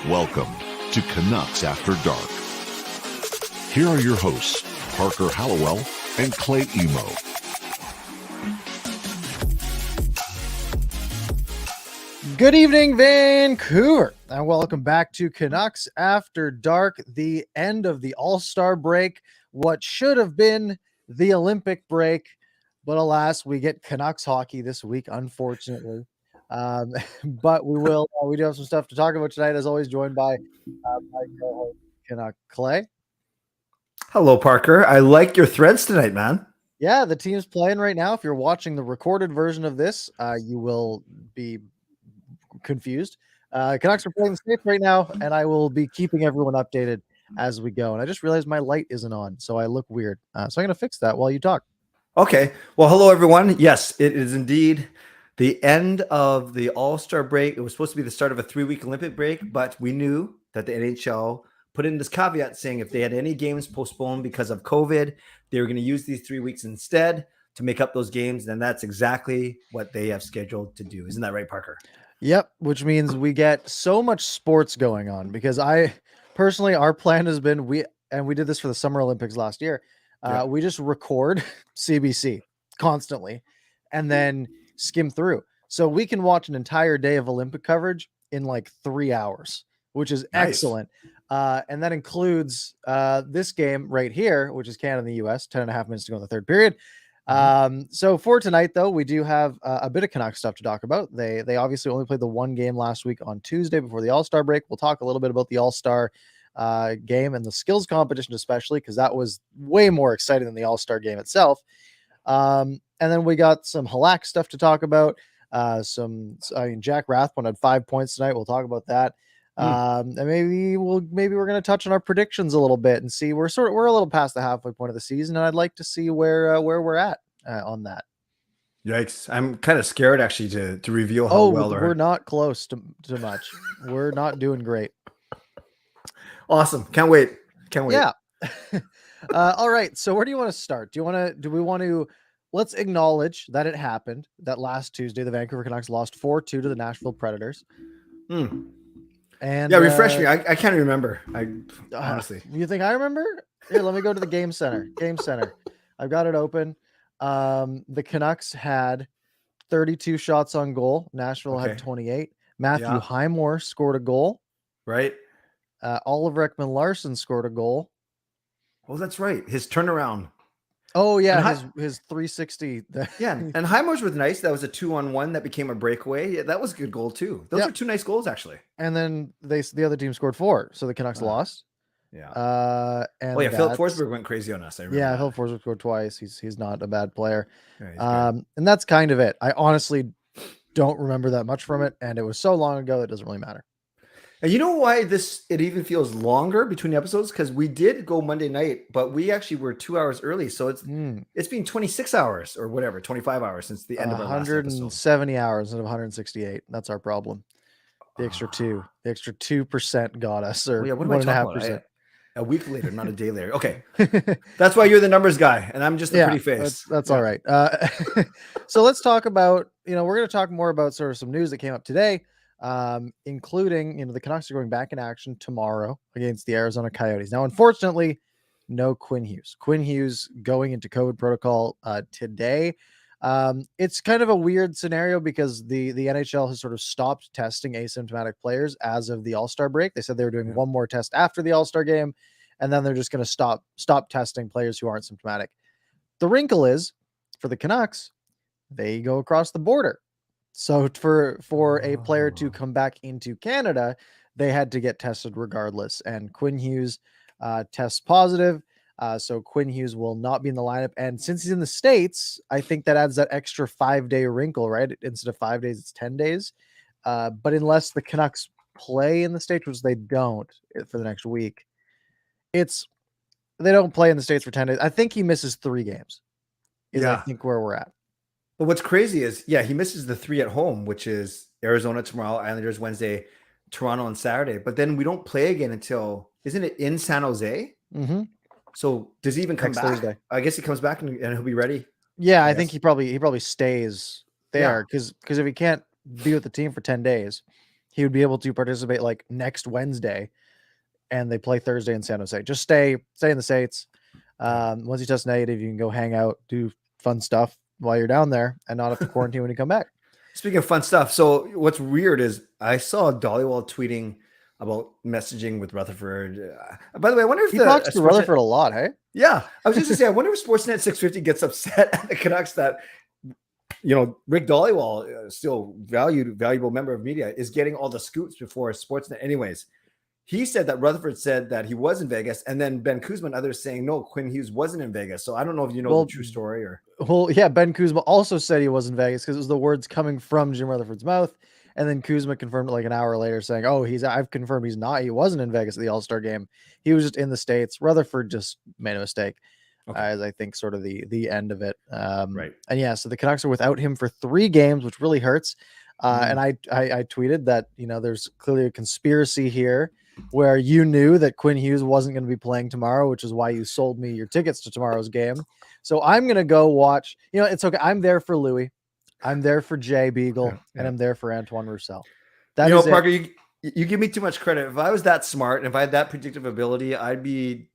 Welcome to Canucks After Dark. Here are your hosts, Parker Hallowell and Clay Emo. Good evening, Vancouver, and welcome back to Canucks After Dark, the end of the All-Star break, what should have been the Olympic break, but alas, we get Canucks hockey this week, unfortunately. But we do have some stuff to talk about tonight, as always, joined by my co-host, Canuck Clay. Hello, Parker. I like your threads tonight, man. Yeah, the team's playing right now. If you're watching the recorded version of this, you will be confused. Canucks are playing the States right now, and I will be keeping everyone updated as we go. And I just realized my light isn't on, so I look weird. So I'm going to fix that while you talk. Okay. Well, hello, everyone. Yes, it is indeed the end of the All-Star break. It was supposed to be the start of a 3-week Olympic break, but we knew that the NHL put in this caveat saying if they had any games postponed because of COVID, they were going to use these 3 weeks instead to make up those games. And that's exactly what they have scheduled to do. Isn't that right, Parker? Yep, which means we get so much sports going on because personally, our plan has been we did this for the Summer Olympics last year. We just record CBC constantly and then skim through. So we can watch an entire day of Olympic coverage in like 3 hours, which is excellent. And that includes this game right here, which is Canada and the US, 10.5 minutes to go in the third period. So for tonight, though, we do have a bit of Canucks stuff to talk about. They obviously only played the one game last week on Tuesday before the All-Star break. We'll talk a little bit about the All-Star game and the skills competition, especially because that was way more exciting than the All-Star game itself. And then we got some Halak stuff to talk about. Jack Rathbone had 5 points tonight. We'll talk about that. And maybe we're going to touch on our predictions a little bit and see we're a little past the halfway point of the season, and I'd like to see where we're at on that. Yikes! I'm kind of scared actually to reveal how well we're not close to much. We're not doing great. Awesome! Can't wait. Yeah. All right. So where do you want to start? Let's acknowledge that it happened that last Tuesday the Vancouver Canucks lost 4-2 to the Nashville Predators. And refresh me. I can't remember. Honestly. You think I remember? Here, let me go to the game center. I've got it open. The Canucks had 32 shots on goal. Nashville had 28. Matthew Highmore scored a goal. Right. Oliver Ekman Larson scored a goal. Oh, that's right. His turnaround. Oh yeah, his 360. Yeah, and Highmore's was nice. That was a 2-on-1 that became a breakaway. Yeah, that was a good goal too. Those are two nice goals actually. And then the other team scored 4, so the Canucks lost. Yeah. Philip Forsberg went crazy on us. I remember. Yeah, Philip Forsberg scored twice. He's not a bad player. Yeah, and that's kind of it. I honestly don't remember that much from it, and it was so long ago it doesn't really matter. And you know why it even feels longer between episodes? Because we did go Monday night, but we actually were 2 hours early. So it's been 26 hours or whatever, 25 hours since the end of our last episode. 170 hours instead of 168. That's our problem. The extra 2% got us, or 1.5%. A week later, not a day later. Okay. That's why you're the numbers guy and I'm just the pretty face. That's all right. So let's talk about, we're going to talk more about sort of some news that came up today. Including, the Canucks are going back in action tomorrow against the Arizona Coyotes. Now, unfortunately, no Quinn Hughes. Quinn Hughes going into COVID protocol today. It's kind of a weird scenario because the NHL has sort of stopped testing asymptomatic players as of the All-Star break. They said they were doing one more test after the All-Star game, and then they're just going to stop testing players who aren't symptomatic. The wrinkle is, for the Canucks, they go across the border. So for a player to come back into Canada, they had to get tested regardless. And Quinn Hughes tests positive. So Quinn Hughes will not be in the lineup. And since he's in the States, I think that adds that extra 5-day wrinkle, right? Instead of 5 days, it's 10 days. But unless the Canucks play in the States, which they don't for the next week, they don't play in the States for 10 days. I think he misses 3 games. I think where we're at. But what's crazy is, he misses the 3 at home, which is Arizona tomorrow, Islanders Wednesday, Toronto on Saturday. But then we don't play again until, isn't it in San Jose? Mm-hmm. So does he even come Next back? Thursday. I guess he comes back and he'll be ready. Yeah, I think he probably stays there because if he can't be with the team for 10 days, he would be able to participate like next Wednesday, and they play Thursday in San Jose. Just stay in the States. Once you test negative, you can go hang out, do fun stuff while you're down there, and not have to quarantine when you come back. Speaking of fun stuff, so what's weird is I saw Dollywall tweeting about messaging with Rutherford. By the way, I wonder if he talks to Rutherford a lot, hey? Yeah, I was just gonna say, I wonder if Sportsnet 650 gets upset at the Canucks that Rick Dollywall, still valuable member of media, is getting all the scoops before Sportsnet. Anyways, he said that Rutherford said that he was in Vegas, and then Ben Kuzma and others saying no, Quinn Hughes wasn't in Vegas. So I don't know if you know the true story or. Well, yeah, Ben Kuzma also said he was in Vegas because it was the words coming from Jim Rutherford's mouth. And then Kuzma confirmed it like an hour later saying, oh, I've confirmed he's not. He wasn't in Vegas at the All-Star game. He was just in the States. Rutherford just made a mistake, as I think sort of the end of it. Right. And yeah, so the Canucks are without him for 3 games, which really hurts. And I tweeted that, there's clearly a conspiracy here where you knew that Quinn Hughes wasn't going to be playing tomorrow, which is why you sold me your tickets to tomorrow's game. So I'm going to go watch, it's okay. I'm there for Louis. I'm there for Jay Beagle, and I'm there for Antoine Roussel. Parker, you give me too much credit. If I was that smart and if I had that predictive ability, I'd be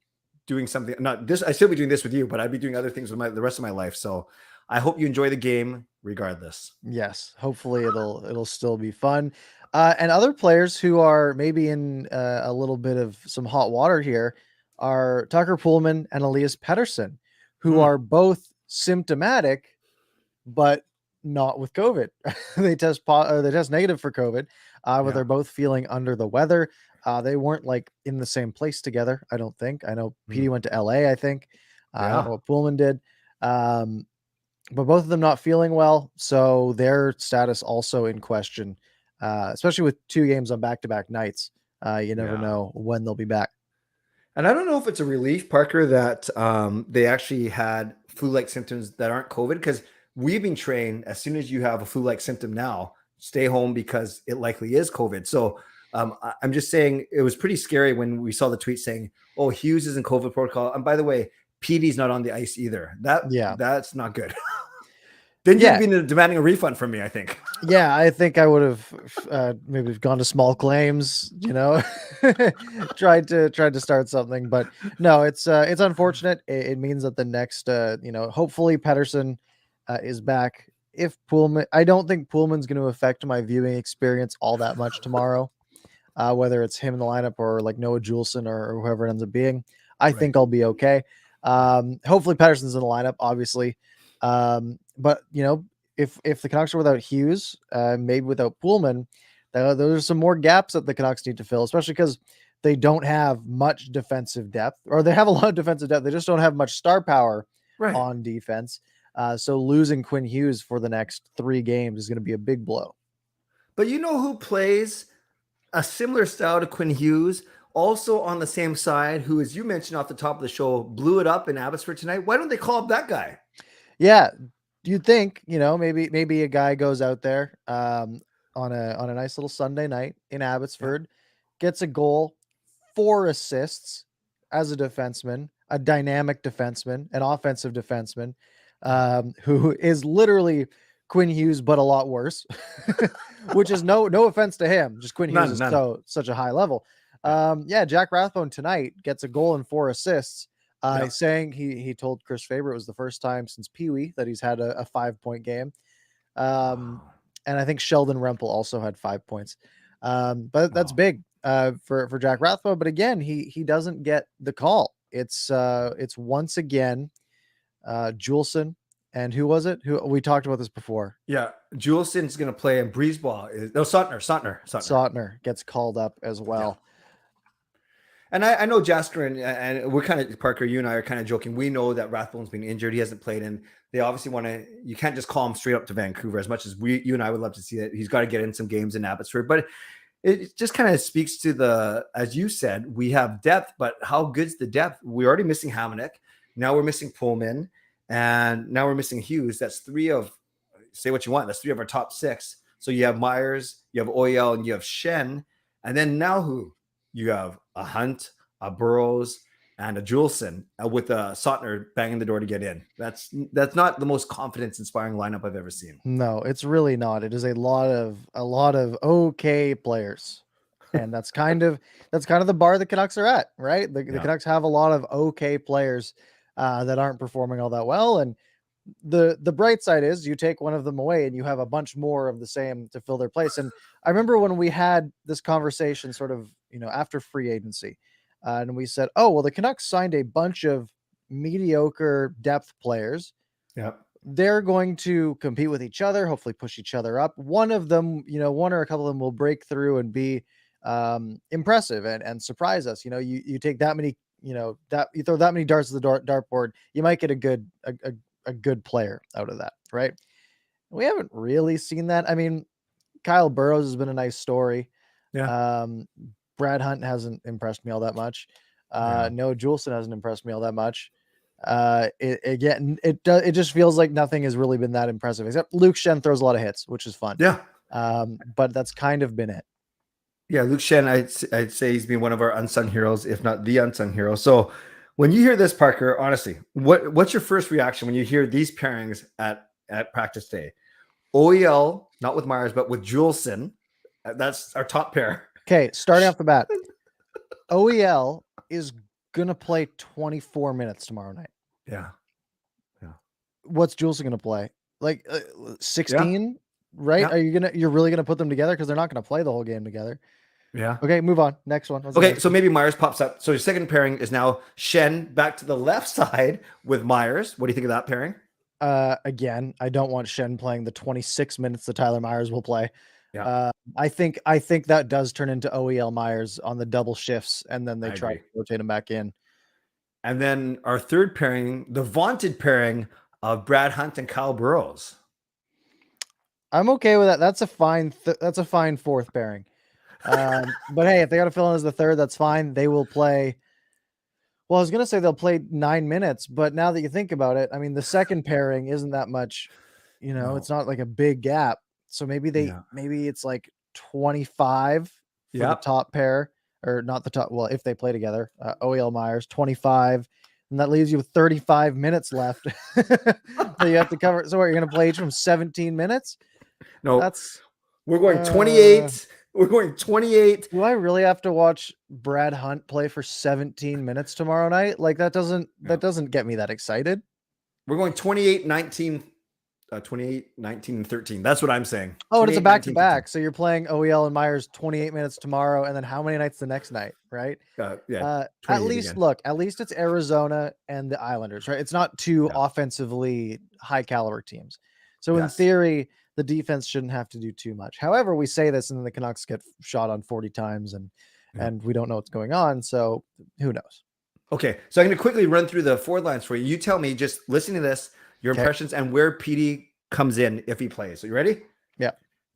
doing something. Not this. I'd still be doing this with you, but I'd be doing other things with the rest of my life. So I hope you enjoy the game regardless. Yes, hopefully it'll still be fun. And other players who are maybe in a little bit of some hot water here are Tucker Poolman and Elias Patterson, who are both symptomatic, but not with COVID. They test negative for COVID, but they're both feeling under the weather. They weren't like in the same place together, I don't think. I know Petey went to LA, I think. I don't know what Poolman did. But both of them not feeling well, so their status also in question, especially with 2 games on back-to-back nights. You never know when they'll be back. And I don't know if it's a relief, Parker, that they actually had flu-like symptoms that aren't COVID, because we've been trained as soon as you have a flu-like symptom now, stay home because it likely is COVID. So I'm just saying it was pretty scary when we saw the tweet saying, oh, Hughes is in COVID protocol. And by the way, Petey's not on the ice either. That's not good. Then you'd been demanding a refund from me, I think. Yeah, I think I would have maybe gone to small claims, tried to start something, but no, it's unfortunate. It means that the next, hopefully Patterson is back. If Poolman, I don't think Poolman's going to affect my viewing experience all that much tomorrow, whether it's him in the lineup or like Noah Juleson or whoever it ends up being. I think I'll be okay. Hopefully Patterson's in the lineup, obviously. But if the Canucks are without Hughes, maybe without Poolman, there's some more gaps that the Canucks need to fill, especially because they don't have much defensive depth, or they have a lot of defensive depth. They just don't have much star power on defense. So losing Quinn Hughes for the next 3 games is going to be a big blow. But you know who plays a similar style to Quinn Hughes, also on the same side, who, as you mentioned off the top of the show, blew it up in Abbotsford tonight? Why don't they call up that guy? Yeah, you'd think, maybe a guy goes out there on a nice little Sunday night in Abbotsford, gets a goal, 4 assists as a defenseman, a dynamic defenseman, an offensive defenseman, who is literally Quinn Hughes, but a lot worse, which is no offense to him. Just Quinn Hughes is such a high level. Jack Rathbone tonight gets a goal and 4 assists. Saying he told Chris Faber it was the first time since Pee Wee that he's had a 5-point game. And I think Sheldon Rempel also had 5 points. But that's big for Jack Rathbone. But again, he doesn't get the call. It's once again Juleson. And who was it? Who we talked about this before? Yeah, Juleson's going to play, and Breezeball Sotner gets called up as well. Yeah. And I know Jasper and we're kind of, Parker, you and I are kind of joking. We know that Rathbone's been injured. He hasn't played, and they obviously want to, you can't just call him straight up to Vancouver, as much as you and I would love to see that. He's got to get in some games in Abbotsford, but it just kind of speaks to as you said, we have depth, but how good's the depth? We're already missing Hamonic. Now we're missing Pullman, and now we're missing Hughes. That's 3 of, say what you want, that's 3 of our top 6. So you have Myers, you have Oyel, and you have Shen. And then now who? You have a Hunt, a Burrows, and a Juleson with a Sotner banging the door to get in. That's not the most confidence-inspiring lineup I've ever seen. No, it's really not. It is a lot of okay players. And that's kind of the bar the Canucks are at, right? The Canucks have a lot of okay players that aren't performing all that well. And the bright side is you take one of them away and you have a bunch more of the same to fill their place. And I remember when we had this conversation sort of, after free agency, and we said, oh, well, the Canucks signed a bunch of mediocre depth players. Yeah. They're going to compete with each other, hopefully push each other up. One of them, one or a couple of them will break through and be impressive and surprise us. You take that many, that you throw that many darts at the dartboard, you might get a good player out of that, right? We haven't really seen that. I mean, Kyle Burrows has been a nice story. Yeah. Brad Hunt hasn't impressed me all that much. Noah Juleson hasn't impressed me all that much. It just feels like nothing has really been that impressive, except Luke Shen throws a lot of hits, which is fun. Yeah. But that's kind of been it. Yeah, Luke Shen, I'd say he's been one of our unsung heroes, if not the unsung hero. So when you hear this, Parker, honestly, what's your first reaction when you hear these pairings at practice day? OEL, not with Myers, but with Juleson. That's our top pair. Okay, starting off the bat, OEL is going to play 24 minutes tomorrow night. Yeah. What's Juleson going to play? Like 16, right? Yeah. You're really going to put them together? Because they're not going to play the whole game together. Yeah. Okay, move on. Next one. Okay, so maybe Myers pops up. So your second pairing is now Shen back to the left side with Myers. What do you think of that pairing? Again, I don't want Shen playing the 26 minutes that Tyler Myers will play. Yeah. I think that does turn into OEL Myers on the double shifts, and then they try to rotate him back in. And then our third pairing, the vaunted pairing of Brad Hunt and Kyle Burrows. I'm okay with that. That's a fine fourth pairing. But hey, if they got to fill in as the third, that's fine. They will play. Well, I was going to say they'll play 9 minutes, but now that you think about it, I mean, the second pairing isn't that much, It's not like a big gap. So maybe maybe it's like 25 for the top pair, or not the top. Well, if they play together, OEL Myers 25, and that leaves you with 35 minutes left. So you have to cover. So what, you're going to play each from 17 minutes? No, we're going 28. We're going 28. Do I really have to watch Brad Hunt play for 17 minutes tomorrow night? Like that doesn't get me that excited. We're going 28, 19, 28, 19, and 13. That's what I'm saying. Oh, and it's a back-to-back. So you're playing OEL and Myers 28 minutes tomorrow, and then how many nights the next night, right? At least it's Arizona and the Islanders, right? It's not two offensively high-caliber teams. So in theory, the defense shouldn't have to do too much. However, we say this, and then the Canucks get shot on 40 times, and we don't know what's going on. So who knows? Okay, so I'm going to quickly run through the forward lines for you. You tell me, just listening to this, your impressions and where PD comes in if he plays. So you ready? Yeah.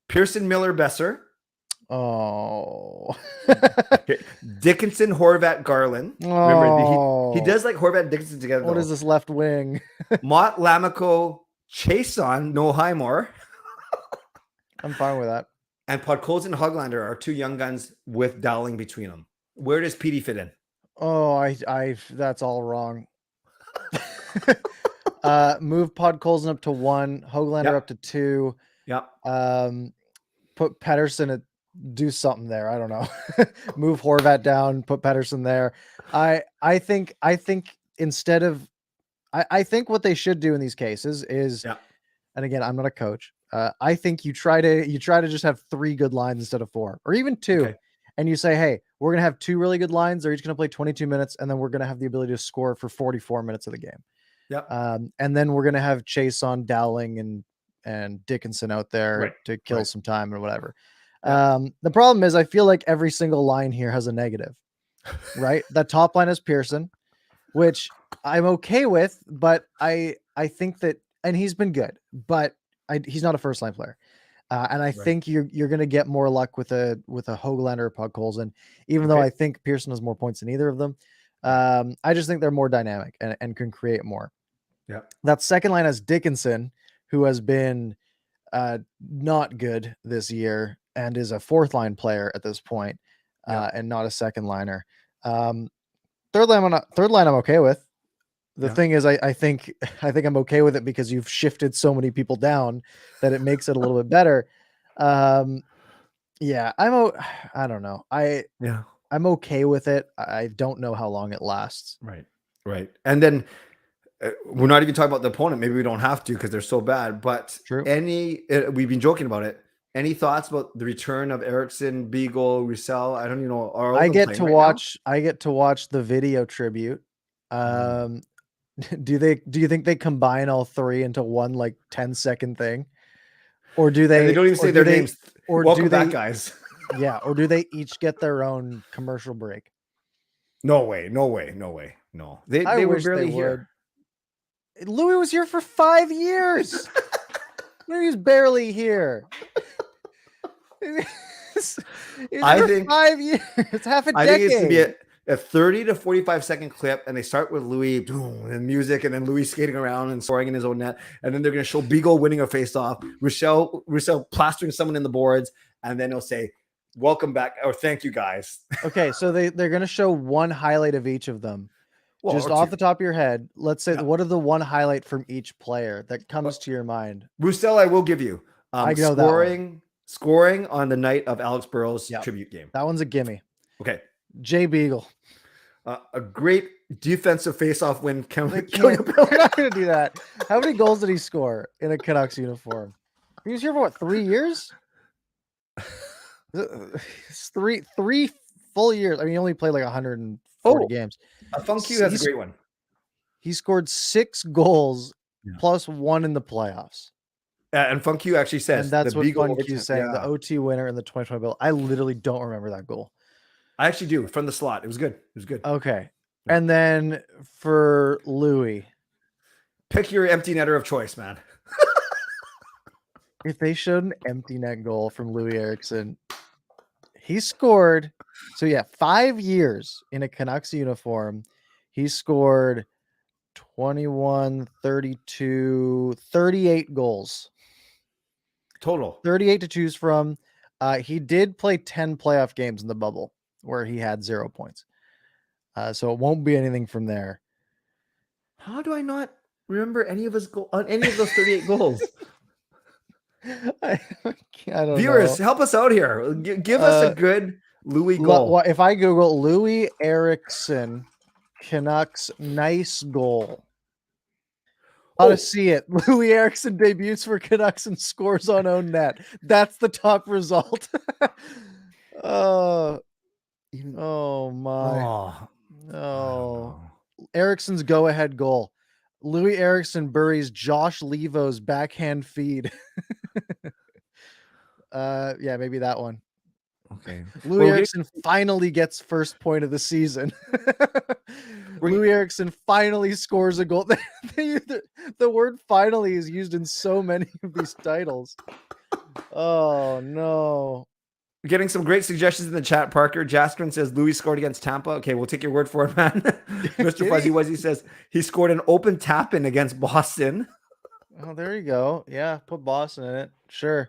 Pearson, Miller, Besser. Oh. Okay. Dickinson, Horvat, Garland. Remember, he does like Horvat and Dickinson together. What is this left wing? Mott, Lamico, Chason, Noah Highmore. I'm fine with that. And Podkolzin and Hoglander are two young guns with Dowling between them. Where does PD fit in? Oh, I that's all wrong. Move Podkolzin up to 1, Hoglander up to 2. Put Patterson at, do something there. I don't know. Move Horvat down, put Patterson there. I think instead of I think what they should do in these cases is, and again, I'm not a coach. I think you try to just have 3 good lines instead of 4, or even 2. Okay. And you say, hey, we're going to have 2 really good lines. They're each going to play 22 minutes. And then we're going to have the ability to score for 44 minutes of the game. And then we're going to have Chase on Dowling and Dickinson out there to kill some time or whatever. The problem is I feel like every single line here has a negative, right? The top line is Pearson, which I'm okay with, but I think that, and he's been good, but he's not a first line player. And I think you're going to get more luck with a Hoglander or Podkolzin, even though I think Pearson has more points than either of them. I just think they're more dynamic and can create more. Yeah. That second line has Dickinson, who has been not good this year and is a 4th line player at this point, and not a second liner. Third third line I'm okay with. The Yeah. thing is, I think I'm okay with it because you've shifted so many people down that it makes it a little bit better. Yeah, I don't know. Yeah. I'm okay with it. I don't know how long it lasts. Right. Right. And then we're not even talking about the opponent. Maybe we don't have to because they're so bad. But True. we've been joking about it. Any thoughts about the return of Eriksson, Beagle, Roussel? I don't even know. I get to watch the video tribute. Do you think they combine all three into one like 10-second thing? Or do they And they don't even say their names. Or Welcome do back, they, guys. yeah, or do they each get their own commercial break? No way. No. They were wish barely they here. would. Louis was here for 5 years. Louis was barely here. I think 5 years. It's half a decade. I think it's to be a 30 to 45 second clip, and they start with Louis and music, and then Louis skating around and scoring in his own net, and then they're going to show Beagle winning a face-off, Roussel plastering someone in the boards, and then they'll say, "Welcome back," or "Thank you, guys." Okay, so they're going to show one highlight of each of them. Well, just off the top of your head, let's say, what are the one highlight from each player that comes to your mind? Roussel, I will give you. I know scoring on the night of Alex Burrows' tribute game. That one's a gimme. Okay. Jay Beagle. A great defensive face-off win. We're not going to do that. How many goals did he score in a Canucks uniform? He was here for what, 3 years? Three full years. I mean, he only played like 140 games. Funk Hughes has a great one. He scored 6 goals plus 1 in the playoffs. And Funk Hughes actually says, and that's what Funk Hughes saying. The OT winner in the 2020 bill. I literally don't remember that goal. I actually do, from the slot. It was good. Okay. And then for Louis, pick your empty netter of choice, man. If they showed an empty net goal from Louis Eriksson, he scored. So 5 years in a Canucks uniform, he scored 21, 32, 38 goals. Total. 38 to choose from. He did play 10 playoff games in the bubble where he had 0 points. So it won't be anything from there. How do I not remember any of those 38 goals? I don't Viewers, know. help us out here. Give us a good Louis goal. If I Google Louis Eriksson Canucks nice goal, how to see it? Louis Eriksson debuts for Canucks and scores on own net. That's the top result. Oh my! Oh, Eriksson's go-ahead goal. Louis Eriksson buries Josh Levo's backhand feed. Maybe that one. Okay. Louis Eriksson finally gets first point of the season. Louis Eriksson finally scores a goal. The word finally is used in so many of these titles. Oh no. We're getting some great suggestions in the chat, Parker. Jaskrin says Louis scored against Tampa. Okay, we'll take your word for it, man. Mr. Fuzzy Wuzzy says he scored an open tap-in against Boston. Oh, there you go. Yeah, put Boston in it. Sure.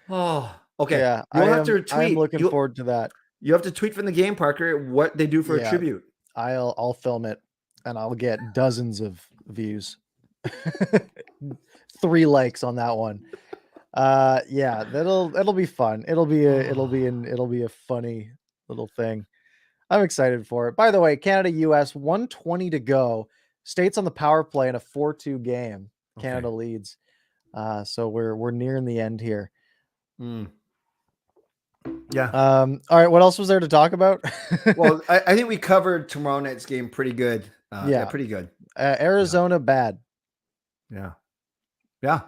Oh, okay. Yeah, You'll have to tweet. I'm looking forward to that. You have to tweet from the game, Parker, what they do for a tribute. I'll film it and I'll get dozens of views. 3 likes on that one. That'll be fun. It'll be a funny little thing. I'm excited for it. By the way, Canada US 120 to go. States on the power play in a 4-2 game. Canada leads. So we're nearing the end here. Yeah. All right. What else was there to talk about? Well, I think we covered tomorrow night's game pretty good. Pretty good. Arizona bad. Yeah. Yeah.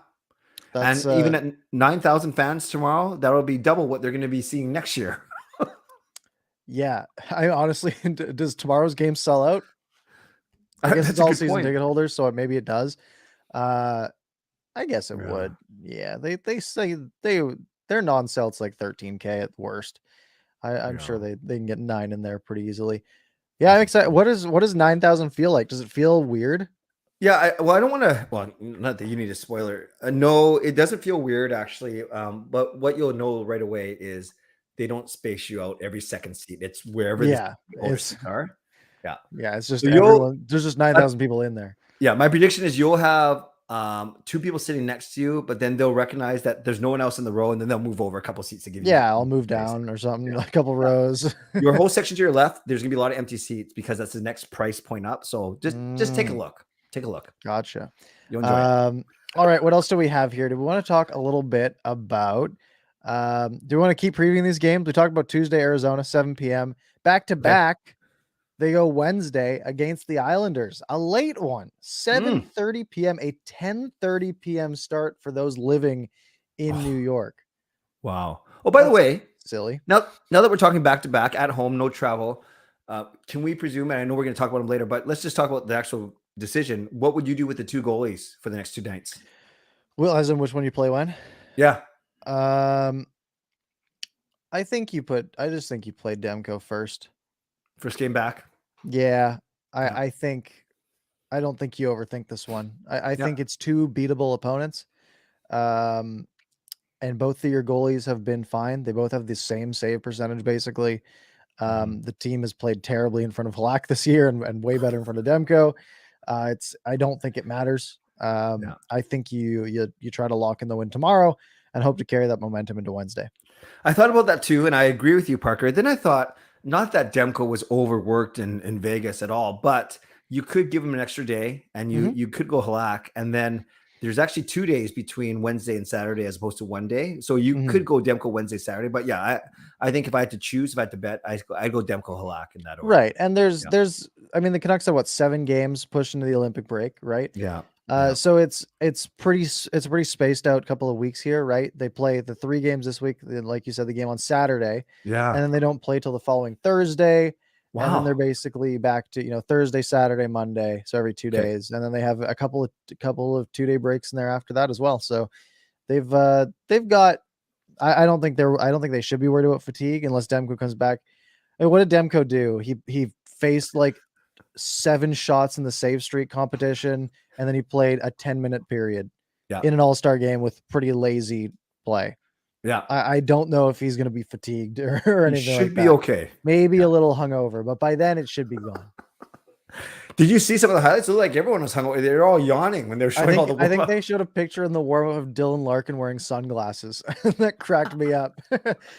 That's, and even at 9,000 fans tomorrow, that'll be double what they're going to be seeing next year. Yeah. I honestly, does tomorrow's game sell out? I guess it's all season ticket holders, so maybe it does. I guess it would. Yeah. They say their non-sale, it's like 13K at worst. I'm sure they can get 9 in there pretty easily. Yeah, I'm excited. What does 9,000 feel like? Does it feel weird? Yeah, I don't want to. Well, not that you need a spoiler. No, it doesn't feel weird actually. But what you'll know right away is they don't space you out every second seat. It's wherever the are. Yeah. It's just So everyone. There's just 9,000 people in there. Yeah, my prediction is you'll have two people sitting next to you, but then they'll recognize that there's no one else in the row, and then they'll move over a couple seats to give you. Yeah, I'll move down or something, a couple rows. Your whole section to your left, there's gonna be a lot of empty seats because that's the next price point up. So just take a look. Take a look. Gotcha. You'll enjoy it. All right, what else do we have here? Do we want to talk a little bit about? Do we want to keep previewing these games? We talked about Tuesday, Arizona, 7 p.m. Back to back. They go Wednesday against the Islanders, a late one, 7:30 p.m., a 10:30 p.m. start for those living in New York. Wow. Oh, by the way, silly. Now that we're talking back to back at home, no travel, can we presume, and I know we're going to talk about them later, but let's just talk about the actual decision. What would you do with the two goalies for the next two nights? Well, as in which one you play when? Yeah. I just think you played Demko first. First game back. Yeah. I don't think you overthink this one. I think it's two beatable opponents. And both of your goalies have been fine. They both have the same save percentage, basically. The team has played terribly in front of Halak this year and way better in front of Demko. I don't think it matters. I think you try to lock in the win tomorrow and hope to carry that momentum into Wednesday. I thought about that too, and I agree with you, Parker. Then I thought, not that Demko was overworked in Vegas at all, but you could give him an extra day, and you could go Halak, and then there's actually 2 days between Wednesday and Saturday as opposed to 1 day. So you could go Demko Wednesday, Saturday. But yeah, I think if I had to choose, if I had to bet, I'd go Demko Halak in that order. Right. And there's the Canucks have 7 games pushed into the Olympic break, right? Yeah. So it's pretty spaced out couple of weeks here, right? They play the 3 games this week, like you said, the game on Saturday. Yeah. And then they don't play till the following Thursday. Wow. And then they're basically back to, Thursday, Saturday, Monday. So every 2 days. And then they have a couple of 2-day breaks in there after that as well. So they've got, I don't think they should be worried about fatigue unless Demko comes back. And what did Demko do? He faced 7 shots in the save streak competition, and then he played a 10-minute period in an all-star game with pretty lazy play. Yeah. I don't know if he's going to be fatigued or anything. He should be okay. Maybe a little hungover, but by then it should be gone. Did you see some of the highlights? It looked like everyone was hungover. They were all yawning when they were showing all the warm-up. I think they showed a picture in the warm-up of Dylan Larkin wearing sunglasses. That cracked me up.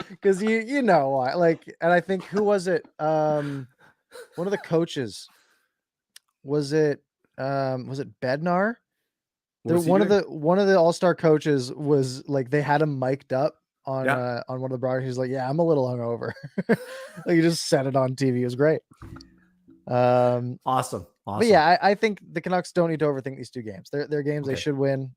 Because you know why. And I think, who was it? One of the coaches. Was it Bednar? One of the all-star coaches was they had him mic'd up on one of the broadcasts. He's like, yeah, I'm a little hungover. He just said it on TV. It was great. Awesome. But yeah, I think the Canucks don't need to overthink these 2 games. They're games they should win.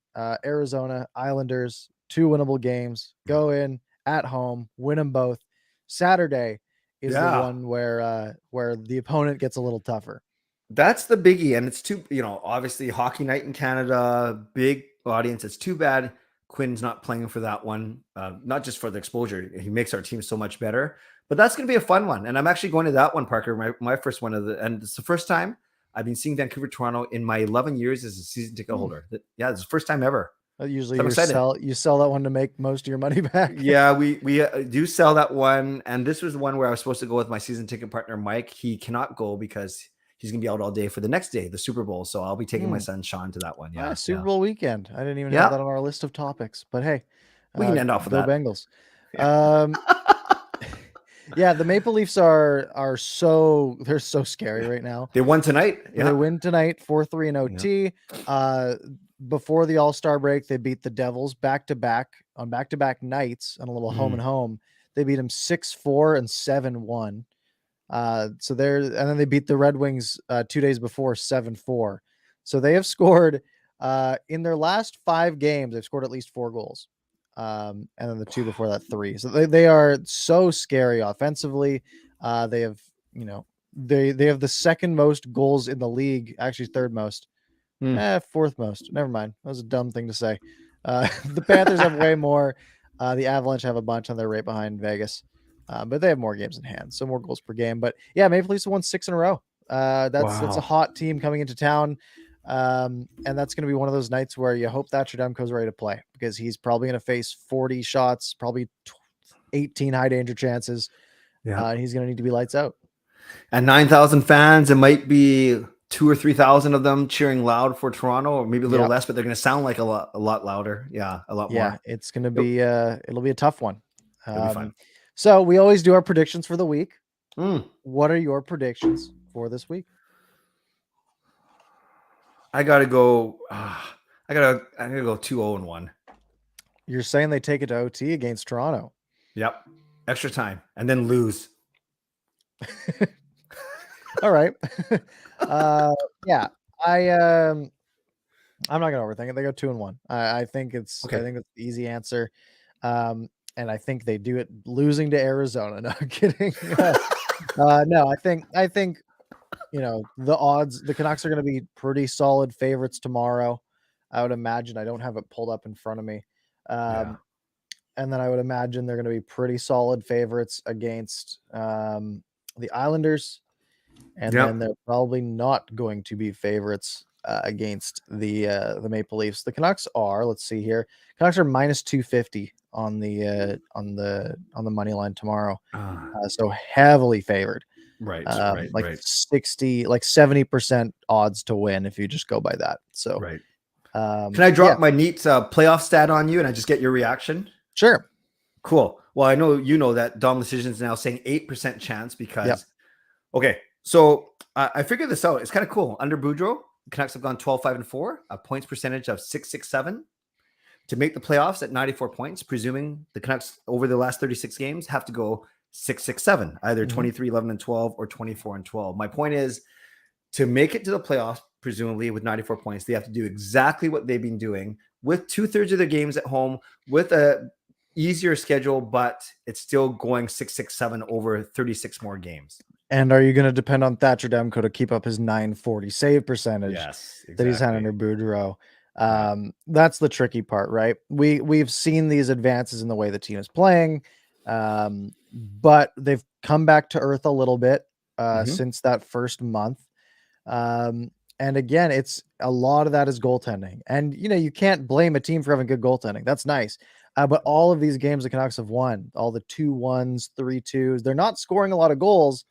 Arizona, Islanders, 2 winnable games. Go in at home, win them both. Saturday is the one where the opponent gets a little tougher. That's the biggie. And it's obviously hockey night in Canada, big audience. It's too bad Quinn's not playing for that one. Not just for the exposure. He makes our team so much better, but that's going to be a fun one. And I'm actually going to that one, Parker, my first one and it's the first time I've been seeing Vancouver, Toronto in my 11 years as a season ticket holder. Yeah. It's the first time ever. Usually you sell that one to make most of your money back. Yeah, we do sell that one. And this was the one where I was supposed to go with my season ticket partner, Mike. He cannot go because he's going to be out all day for the next day, the Super Bowl. So I'll be taking my son, Sean, to that one. Yeah. Super Bowl weekend. I didn't even have that on our list of topics, but hey, we can end off with that. Bengals. Yeah. The Maple Leafs they're so scary right now. They won tonight. Yeah. They win tonight, 4-3 in OT. Yeah. Before the All-Star break, they beat the Devils back-to-back nights on a little home and home. They beat them 6-4 and 7-1. And then they beat the Red Wings 2 days before 7-4. So they have scored in their last 5 games, they've scored at least 4 goals. And then the 2 before that, 3. So they are so scary offensively. They have, they have the second most goals in the league, actually third most. Fourth most. Never mind. That was a dumb thing to say. The Panthers have way more. The Avalanche have a bunch, and they're right behind Vegas. But they have more games in hand, so more goals per game. But yeah, Maple Leafs have won 6 in a row. That's a hot team coming into town. And that's going to be one of those nights where you hope Thatcher Demko's ready to play, because he's probably going to face 40 shots, probably 18 high danger chances. Yeah. And he's going to need to be lights out. And 9,000 fans, it might be 2 or 3,000 of them cheering loud for Toronto, or maybe a little less, but they're going to sound like a lot louder. Yeah, a lot more. It's going to be it'll be a tough one. It'll be fun. So we always do our predictions for the week. Mm. What are your predictions for this week? I gotta go. I gotta go 2-0-1. You're saying they take it to OT against Toronto? Yep, extra time and then lose. All right. Yeah, I'm not gonna overthink it. They go 2-1. I think it's Okay. I think it's the easy answer. And I think they do it losing to Arizona. No, I'm kidding. No, I think the odds, the Canucks are going to be pretty solid favorites tomorrow. I would imagine. I don't have it pulled up in front of me. And then I would imagine they're going to be pretty solid favorites against the Islanders. And then they're probably not going to be favorites against the Maple Leafs. The Canucks are, let's see here. Canucks are minus 250 on the money line tomorrow. So heavily favored. Right. 60, like 70% odds to win if you just go by that. So right. Can I drop my neat playoff stat on you and I just get your reaction? Sure. Cool. Well, I know that Dom Decision is now saying 8% chance because okay. So I figured this out. It's kind of cool. Under Boudreau, Canucks have gone 12-5-4, a points percentage of 667 to make the playoffs at 94 points, presuming the Canucks over the last 36 games have to go 6-6-7, either 23-11-12 or 24-12. My point is to make it to the playoffs, presumably with 94 points, they have to do exactly what they've been doing with 2/3 of their games at home with a easier schedule, but it's still going 6-6-7 over 36 more games. And are you going to depend on Thatcher Demko to keep up his 940 save percentage that he's had under Boudreau? That's the tricky part, right? We've seen these advances in the way the team is playing, but they've come back to earth a little bit since that first month. And again, it's a lot of that is goaltending, and you can't blame a team for having good goaltending. That's nice. But all of these games the Canucks have won, all the 2-1s, 3-2s, they're not scoring a lot of goals.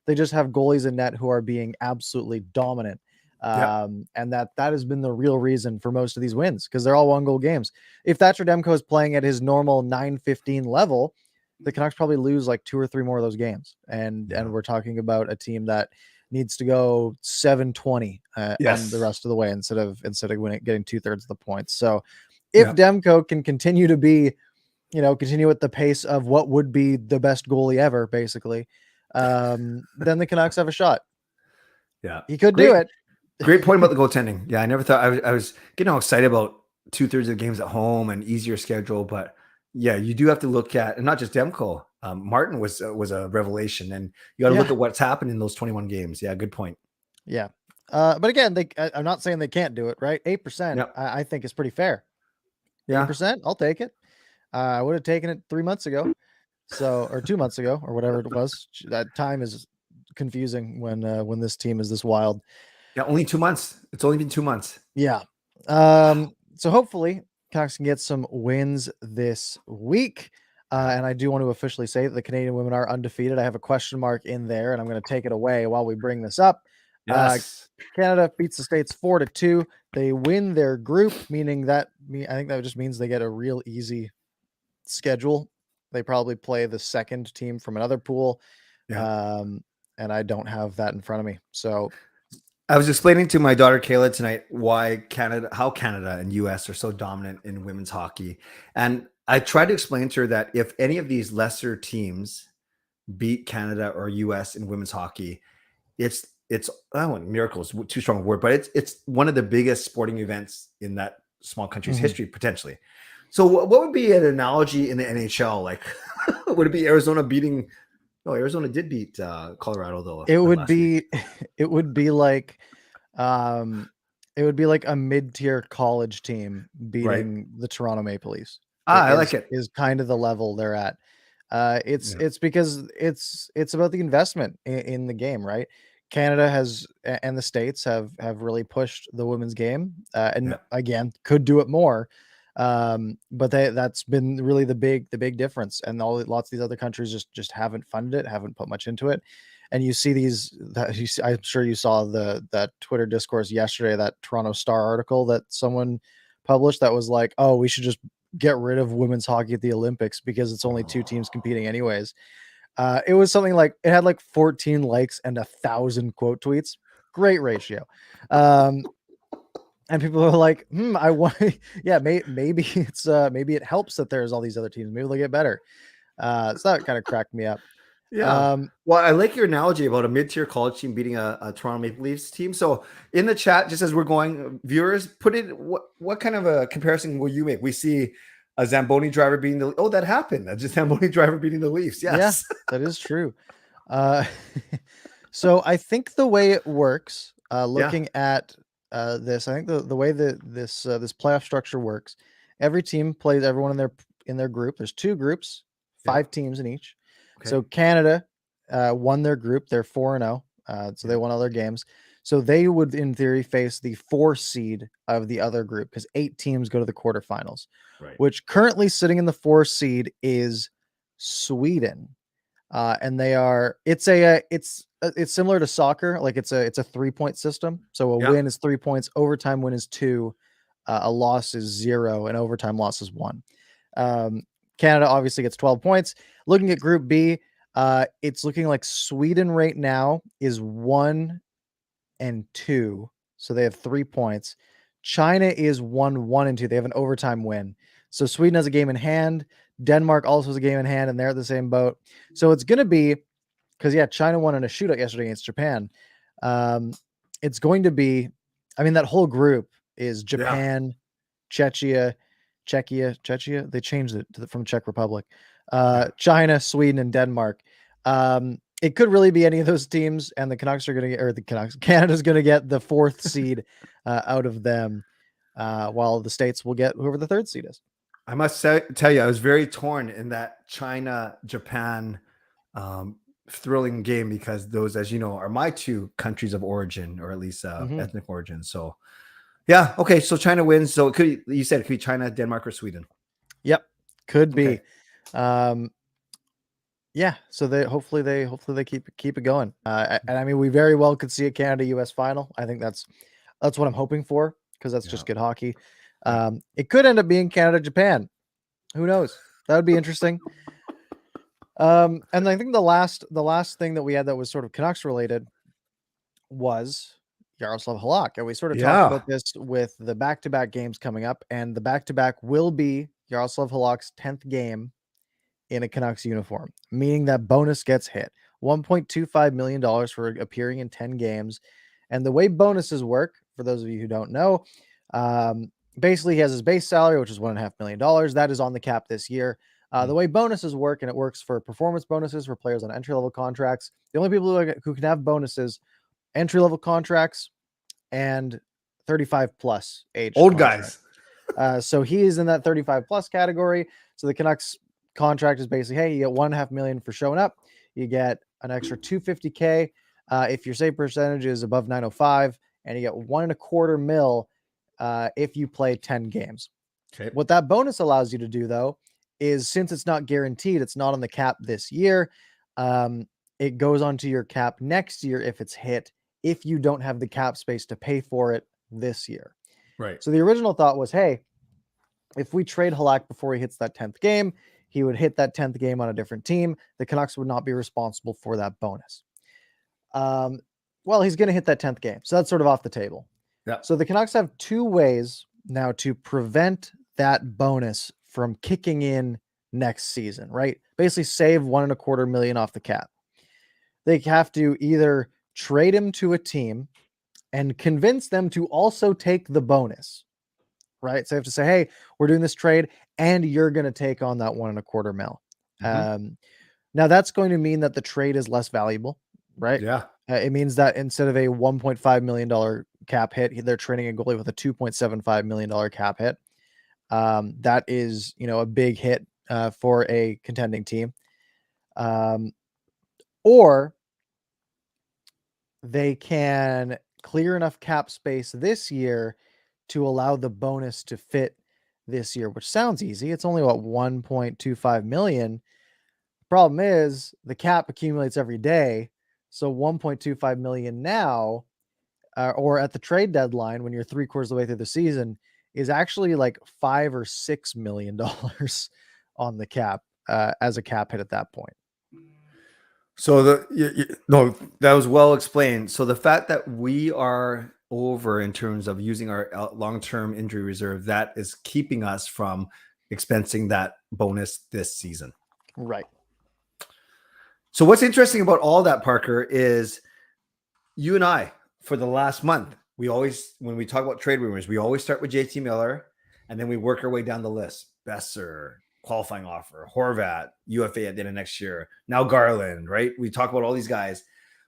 They just have goalies in net who are being absolutely dominant. And that has been the real reason for most of these wins, because they're all 1-goal games. If Thatcher Demko is playing at his normal 915 level, the Canucks probably lose like 2 or 3 more of those games. And we're talking about a team that needs to go 720 on the rest of the way instead of winning, getting 2/3 of the points. So if Demko can continue to be, continue at the pace of what would be the best goalie ever, basically, then the Canucks have a shot. Yeah, he could do it. Great point about the goaltending. Yeah, I never thought I was getting all excited about 2/3 of the games at home and easier schedule, but yeah, you do have to look at, and not just Demko. Martin was a revelation, and you got to look at what's happened in those 21 games. Yeah, good point. Yeah, but again, I'm not saying they can't do it. Right, 8%. I think is pretty fair. 8%, I'll take it. I would have taken it 3 months ago, or 2 months ago, or whatever it was. That time is confusing when this team is this wild. Yeah, only 2 months. It's only been 2 months. Yeah. So hopefully Canucks can get some wins this week. And I do want to officially say that the Canadian women are undefeated. I have a question mark in there, and I'm going to take it away while we bring this up. Yes. Canada beats the States 4-2. They win their group, meaning I think that just means they get a real easy schedule. They probably play the second team from another pool. And I don't have that in front of me. So I was explaining to my daughter Kayla tonight how Canada and US are so dominant in women's hockey. And I tried to explain to her that if any of these lesser teams beat Canada or US in women's hockey, it's I don't want miracle is too strong a word, but it's one of the biggest sporting events in that small country's history, potentially. So what would be an analogy in the NHL? Like, would it be Arizona beating? No, Arizona did beat Colorado though. It would be like a mid-tier college team beating the Toronto Maple Leafs. I like it. Is kind of the level they're at. It's because it's about the investment in the game, right? Canada and the States have really pushed the women's game, and again could do it more. But that's been really the big difference, and lots of these other countries just haven't funded it, haven't put much into it. and you see these, I'm sure you saw that Twitter discourse yesterday, that Toronto Star article that someone published that was like, oh, we should just get rid of women's hockey at the Olympics because it's only 2 teams competing anyways. It was something like, it had like 14 likes and 1,000 quote tweets. Great ratio. And people are like, I want, yeah, maybe it's, maybe it helps that there's all these other teams. Maybe they'll get better. So that kind of cracked me up. Yeah. Well, I like your analogy about a mid-tier college team beating a Toronto Maple Leafs team. So in the chat, just as we're going, viewers, put in what kind of a comparison will you make? We see a Zamboni driver beating that happened. A Zamboni driver beating the Leafs. Yes. Yeah, that is true. So I think the way it works, looking at this, I think the way that this playoff structure works, every team plays everyone in their group. There's 2 groups, 5 teams in each. Okay. So Canada won their group. They're 4-0. So they won all their games. So they would, in theory, face the 4 seed of the other group because 8 teams go to the quarterfinals, which currently sitting in the 4 seed is Sweden. And they are, it's similar to soccer. Like it's a 3-point system. So a win is 3 points, overtime win is 2, a loss is 0, and overtime loss is 1. Canada obviously gets 12 points. Looking at Group B, it's looking like Sweden right now is 1 and 2. So they have 3 points. China is 1 and 2. They have an overtime win. So Sweden has a game in hand. Denmark also has a game in hand, and they're at the same boat. So it's going to be, because China won in a shootout yesterday against Japan. It's going to be, I mean, that whole group is Japan, Czechia. They changed it from Czech Republic. China, Sweden, and Denmark. It could really be any of those teams, and the Canucks are going to get, or the Canucks, Canada's going to get the 4th seed out of them, while the States will get whoever the 3rd seed is. I must tell you, I was very torn in that China-Japan thrilling game because those, as you know, are my 2 countries of origin, or at least ethnic origin. So, yeah, okay. So China wins. So you said it could be China, Denmark, or Sweden. Yep, could be. Yeah. So hopefully they keep it going. And I mean, we very well could see a Canada-US final. I think that's what I'm hoping for because that's just good hockey. It could end up being Canada-Japan. Who knows? That would be interesting. And I think the last thing that we had that was sort of Canucks related was Yaroslav Halak. And we sort of talked about this with the back-to-back games coming up, and the back-to-back will be Yaroslav Halak's 10th game in a Canucks uniform, meaning that bonus gets hit. $1.25 million for appearing in 10 games. And the way bonuses work, for those of you who don't know, basically he has his base salary, which is $1.5 million. That is on the cap this year. The way bonuses work, and it works for performance bonuses for players on entry-level contracts. The only people who can have bonuses, entry-level contracts and 35-plus age old contracts. Guys. So he is in that 35-plus category. So the Canucks contract is basically, hey, you get $1.5 million for showing up. You get an extra $250K if your save percentage is above .905, and you get $1.25 million if you play 10 games. Okay. What that bonus allows you to do, though, is since it's not guaranteed, it's not on the cap this year, it goes onto your cap next year if it's hit, if you don't have the cap space to pay for it this year. Right. So the original thought was, hey, if we trade Halak before he hits that 10th game, he would hit that 10th game on a different team. The Canucks would not be responsible for that bonus. Well, he's going to hit that 10th game. So that's sort of off the table. Yeah. So the Canucks have 2 ways now to prevent that bonus from kicking in next season, right? Basically save $1.25 million off the cap. They have to either trade him to a team and convince them to also take the bonus, right? So they have to say, hey, we're doing this trade and you're going to take on that $1.25 million. Now that's going to mean that the trade is less valuable, right? Yeah. It means that instead of a $1.5 million cap hit, they're trading a goalie with a $2.75 million cap hit. That is, a big hit for a contending team. Or they can clear enough cap space this year to allow the bonus to fit this year, which sounds easy. It's only what, $1.25 million. Problem is the cap accumulates every day. So 1.25 million now, or at the trade deadline when you're 3/4 of the way through the season, is actually like $5 or $6 million on the cap as a cap hit at that point. So no, that was well explained. So the fact that we are over in terms of using our long-term injury reserve, that is keeping us from expensing that bonus this season. Right. So what's interesting about all that, Parker, is you and I, for the last month, when we talk about trade rumors, we always start with JT Miller, and then we work our way down the list. Besser, qualifying offer, Horvat, UFA at the end of next year. Now Garland, right? We talk about all these guys.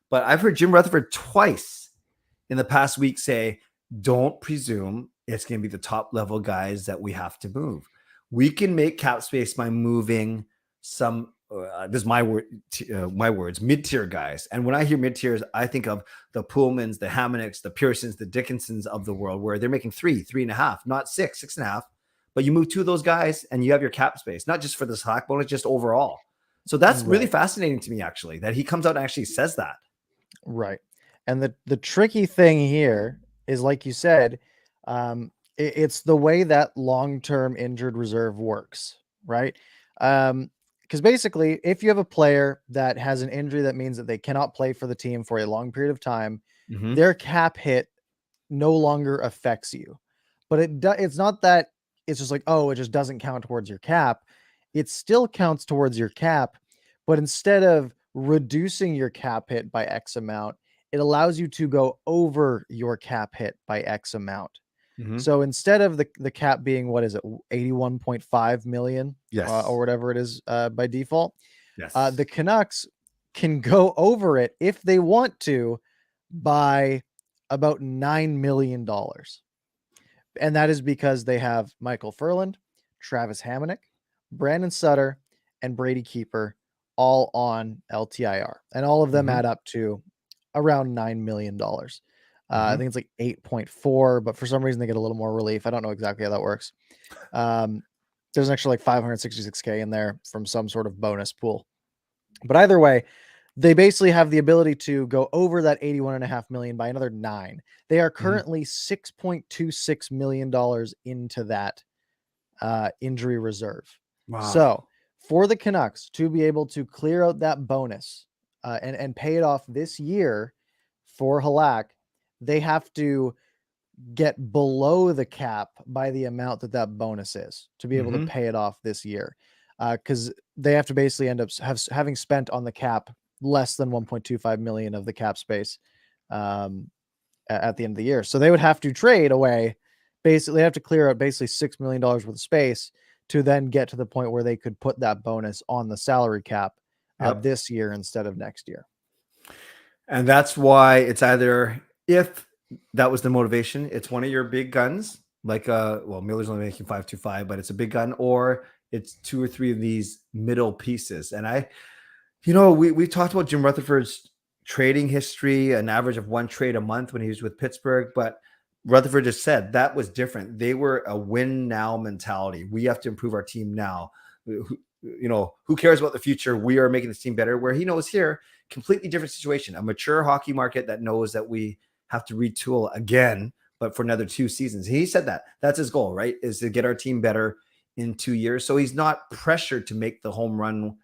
But I've heard Jim Rutherford twice in the past week say, don't presume it's going to be the top level guys that we have to move. We can make cap space by moving some this is my words, mid-tier guys. And when I hear mid-tiers, I think of the Pullmans, the Hamonicks, the Pearsons, the Dickinsons of the world, where they're making 3.5, not 6.5. But you move two of those guys and you have your cap space, not just for the slack bonus, just overall. So that's really fascinating to me, actually, that he comes out and actually says that. Right. And the tricky thing here is, like you said, it's the way that long-term injured reserve works, right? Because basically, if you have a player that has an injury that means that they cannot play for the team for a long period of time, their cap hit no longer affects you. But it's not that it's just like, oh, it just doesn't count towards your cap. It still counts towards your cap, but instead of reducing your cap hit by X amount, it allows you to go over your cap hit by X amount. So instead of the cap being, what is it, 81.5 million, or whatever it is by default, the Canucks can go over it if they want to by about $9 million. And that is because they have Michael Furland, Travis Hamonic, Brandon Sutter, and Brady Keeper all on LTIR. And all of them add up to around $9 million. I think it's like 8.4, but for some reason they get a little more relief. I don't know exactly how that works. There's an extra like 566K in there from some sort of bonus pool. But either way, they basically have the ability to go over that 81.5 million by another 9. They are currently $6.26 million into that injury reserve. Wow. So for the Canucks to be able to clear out that bonus and pay it off this year for Halak, they have to get below the cap by the amount that bonus is to be able to pay it off this year. Because they have to basically end up having spent on the cap less than 1.25 million of the cap space at the end of the year. So they would have to trade away, basically they have to clear out basically $6 million worth of space to then get to the point where they could put that bonus on the salary cap this year instead of next year. And that's why it's either, if that was the motivation, it's one of your big guns, like Miller's only making 5.25, but it's a big gun, or it's 2 or 3 of these middle pieces. And we talked about Jim Rutherford's trading history, an average of 1 trade a month when he was with Pittsburgh, but Rutherford just said that was different. They were a win now mentality. We have to improve our team now. Who cares about the future? We are making this team better. Where he knows here, completely different situation, a mature hockey market that knows that we have to retool again, but for another 2 seasons. He said that's his goal, right? Is to get our team better in 2 years. So he's not pressured to make the home run.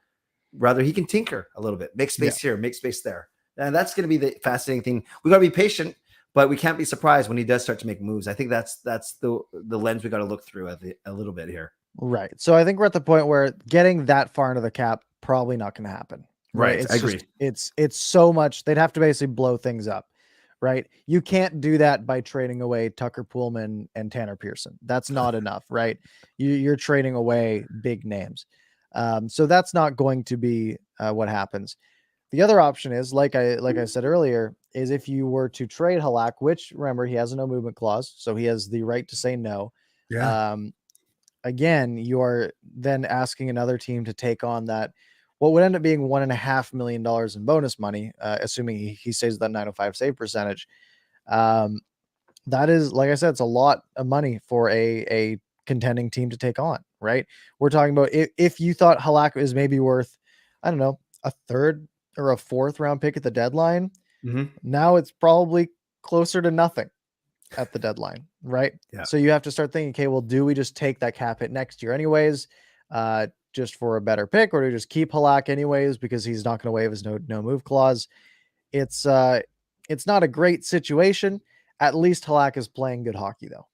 Rather, he can tinker a little bit, make space here, make space there. And that's going to be the fascinating thing. We got to be patient, but we can't be surprised when he does start to make moves. I think that's the lens we got to look through a little bit here. Right. So I think we're at the point where getting that far into the cap, probably not going to happen. Right. I agree. It's so much. They'd have to basically blow things up. Right. You can't do that by trading away Tucker Pullman and Tanner Pearson. That's not enough. Right. You're trading away big names. So that's not going to be what happens. The other option is, like I said earlier, is if you were to trade Halak, which, remember, he has a no movement clause, so he has the right to say no. Yeah. Again, you are then asking another team to take on that, what would end up being $1.5 million in bonus money, assuming he stays at that 905 save percentage. That is, like I said, it's a lot of money for a contending team to take on, right? We're talking about if you thought Halak is maybe worth, I don't know, a third or a 4th round pick at the deadline. Mhm. Now it's probably closer to nothing at the deadline, right? Yeah. So you have to start thinking, okay, well, do we just take that cap hit next year anyways, just for a better pick, or do we just keep Halak anyways because he's not going to waive his no move clause? It's not a great situation. At least Halak is playing good hockey, though.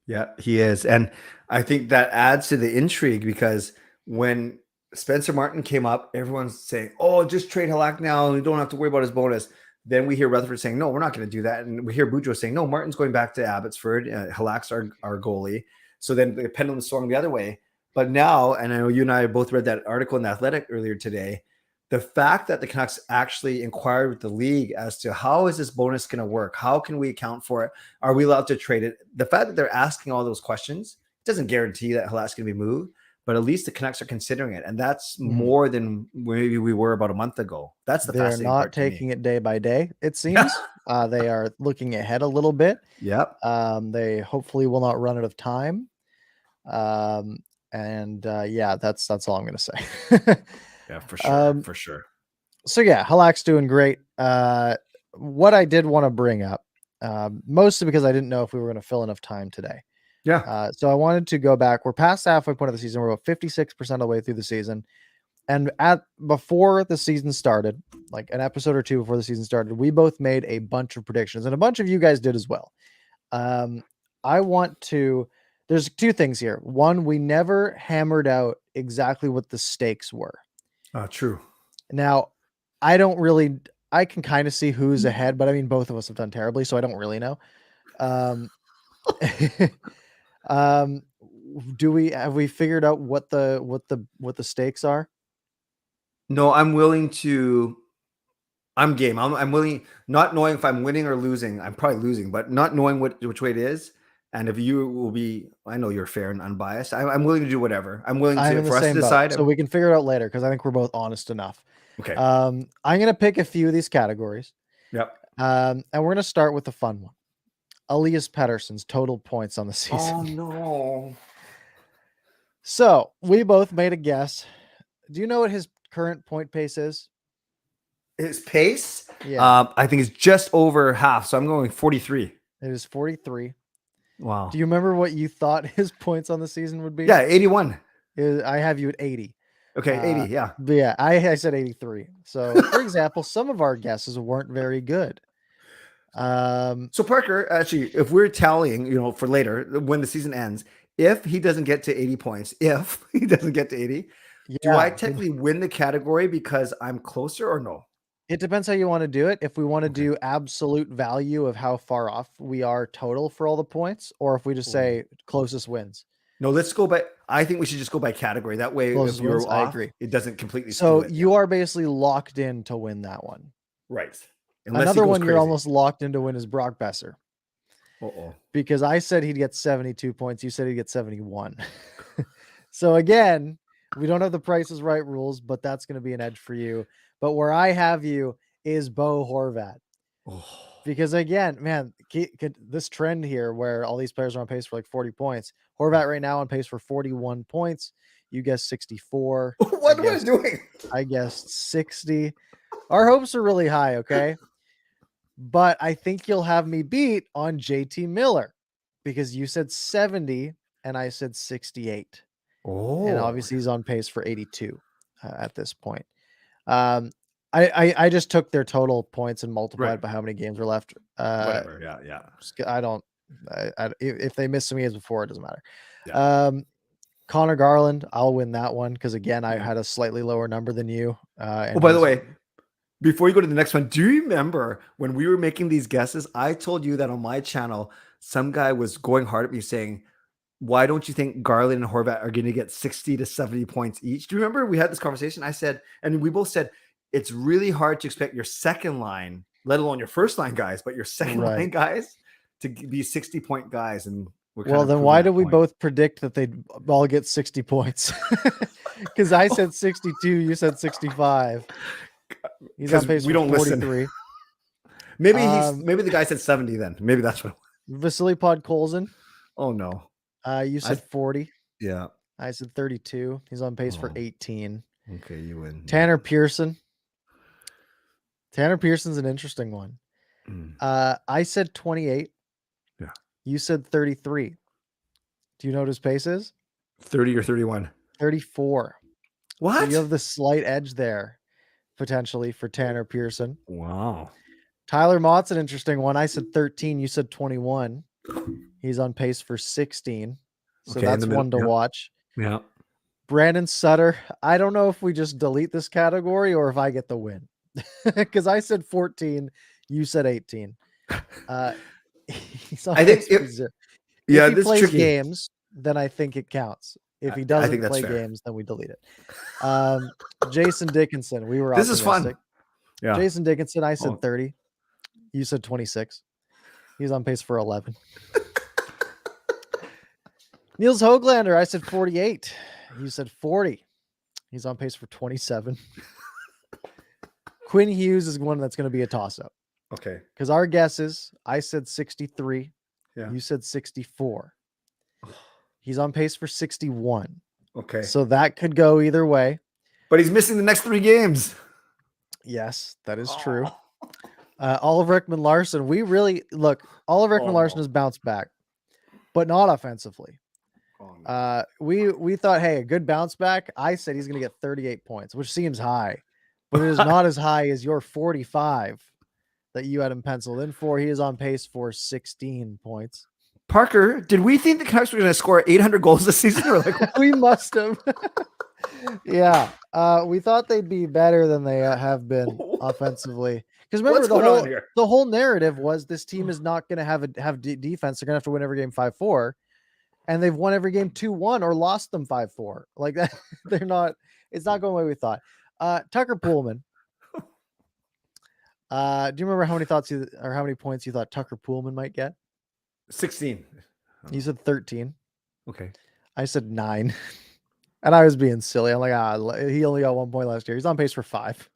Yeah, he is. And I think that adds to the intrigue because when Spencer Martin came up, everyone's saying, oh, just trade Halak now. You don't have to worry about his bonus. Then we hear Rutherford saying, no, we're not going to do that. And we hear Boudreaux saying, no, Martin's going back to Abbotsford. Halak's our goalie. So then the pendulum swung the other way. But now, and I know you and I both read that article in The Athletic earlier today, the fact that the Canucks actually inquired with the league as to how is this bonus going to work? How can we account for it? Are we allowed to trade it? The fact that they're asking all those questions doesn't guarantee that Halak's going to be moved, but at least the Canucks are considering it. And that's more than maybe we were about a month ago. That's the They're fascinating not part to me. taking it day by day, it seems. They are looking ahead a little bit. Yep. They hopefully will not run out of time. Yeah, that's all I'm going to say. Yeah, for sure. For sure. So yeah, Halak's doing great. What I did want to bring up, mostly because I didn't know if we were going to fill enough time today. Yeah. So I wanted to go back. We're past the halfway point of the season. We're about 56% of the way through the season. And before the season started, like an episode or two before the season started, we both made a bunch of predictions, and a bunch of you guys did as well. There's 2 things here. One, we never hammered out exactly what the stakes were. True. Now, I can kind of see who's ahead, but I mean, both of us have done terribly, so I don't really know. Have we figured out what the stakes are? No, I'm game. I'm willing, not knowing if I'm winning or losing. I'm probably losing, but not knowing which way it is. And if you will be, I know you're fair and unbiased. I'm willing to do whatever. I'm willing I'm to in the for us to same boat, decide. so we can figure it out later because I think we're both honest enough. Okay. I'm gonna pick a few of these categories. Yep. And we're gonna start with the fun one. Elias Patterson's total points on the season. Oh no. So we both made a guess. Do you know what his current point pace is? His pace? Yeah. I think it's just over half. So I'm going 43. It is 43. Wow. Do you remember what you thought his points on the season would be? Yeah, 81. I have you at 80. Okay, 80, yeah. But yeah, I said 83. So, for example, some of our guesses weren't very good. So Parker, actually, if we're tallying, for later, when the season ends, if he doesn't get to 80 points, do I technically win the category because I'm closer or no? It depends how you want to do it. If we want to do absolute value of how far off we are total for all the points, or if we just say closest wins. No, let's go by. I think we should just go by category. That way, Closest if you're wins, off, I agree. It doesn't completely. So you are basically locked in to win that one, right? Another one you're almost locked in to win is Brock Besser. Because I said he'd get 72 points. You said he'd get 71. So again, we don't have the Price is Right rules, but that's going to be an edge for you. But where I have you is Bo Horvat. Because again, man, this trend here where all these players are on pace for like 40 points. Horvat right now on pace for 41 points. You guessed 64. What am I doing? I guessed 60. Our hopes are really high, okay? But I think you'll have me beat on JT Miller because you said 70 and I said 68. And obviously he's on pace for 82 at this point. I just took their total points and multiplied by how many games are left. Whatever. Yeah. If they miss some games before, it doesn't matter. Yeah. Connor Garland, I'll win that one because again, I had a slightly lower number than you. By the way, before you go to the next one, do you remember when we were making these guesses? I told you that on my channel, some guy was going hard at me saying, why don't you think Garland and Horvat are going to get 60 to 70 points each? Do you remember we had this conversation? I said, and we both said, it's really hard to expect your second line, let alone your first line guys, but your second line guys to be 60-point guys. And then why did we both predict that they'd all get 60 points? Because I said 62, you said 65. He's on pace for 43. Maybe the guy said 70 then. Maybe that's what. Vasily Podkolzin. Oh no. You said 40. Yeah. I said 32. He's on pace for 18. Okay, you win. Tanner Pearson. Tanner Pearson's an interesting one. I said 28. Yeah. You said 33. Do you know what his pace is? 30 or 31. 34. What? So you have the slight edge there, potentially, for Tanner Pearson. Wow. Tyler Mott's an interesting one. I said 13. You said 21. He's on pace for 16. So Okay, that's one to watch. Yeah. Brandon Sutter. I don't know if we just delete this category or if I get the win. Because I said 14. You said 18. He's on pace for zero. If he plays tricky. games, then I think it counts. If he doesn't play games, then we delete it. Jason Dickinson. We were This optimistic. is fun. Yeah. Jason Dickinson, I said 30. You said 26. He's on pace for 11. Niels Höglander, I said 48. You said 40. He's on pace for 27. Quinn Hughes is one that's going to be a toss-up. Okay. Because our guesses, I said 63. Yeah. You said 64. He's on pace for 61. Okay. So that could go either way. But he's missing the next 3 games. Yes, that is true. Oliver Ekman-Larsson, Oliver Ekman-Larsson has bounced back, but not offensively. We thought, hey, a good bounce back. I said he's going to get 38 points, which seems high, but it is not as high as your 45 that you had him penciled in for. He is on pace for 16 points. Parker, did we think the Canucks were going to score 800 goals this season? Or like we must have. Yeah. We thought they'd be better than they have been offensively. Because remember, the whole narrative was this team is not going to have defense. They're going to have to win every game 5-4. And they've won every game 2-1 or lost them 5-4. Like that, it's not going the way we thought. Tucker Poolman. Do you remember how many points you thought Tucker Poolman might get? 16. You said 13. Okay. I said 9. And I was being silly. I'm like, he only got 1 point last year. He's on pace for 5.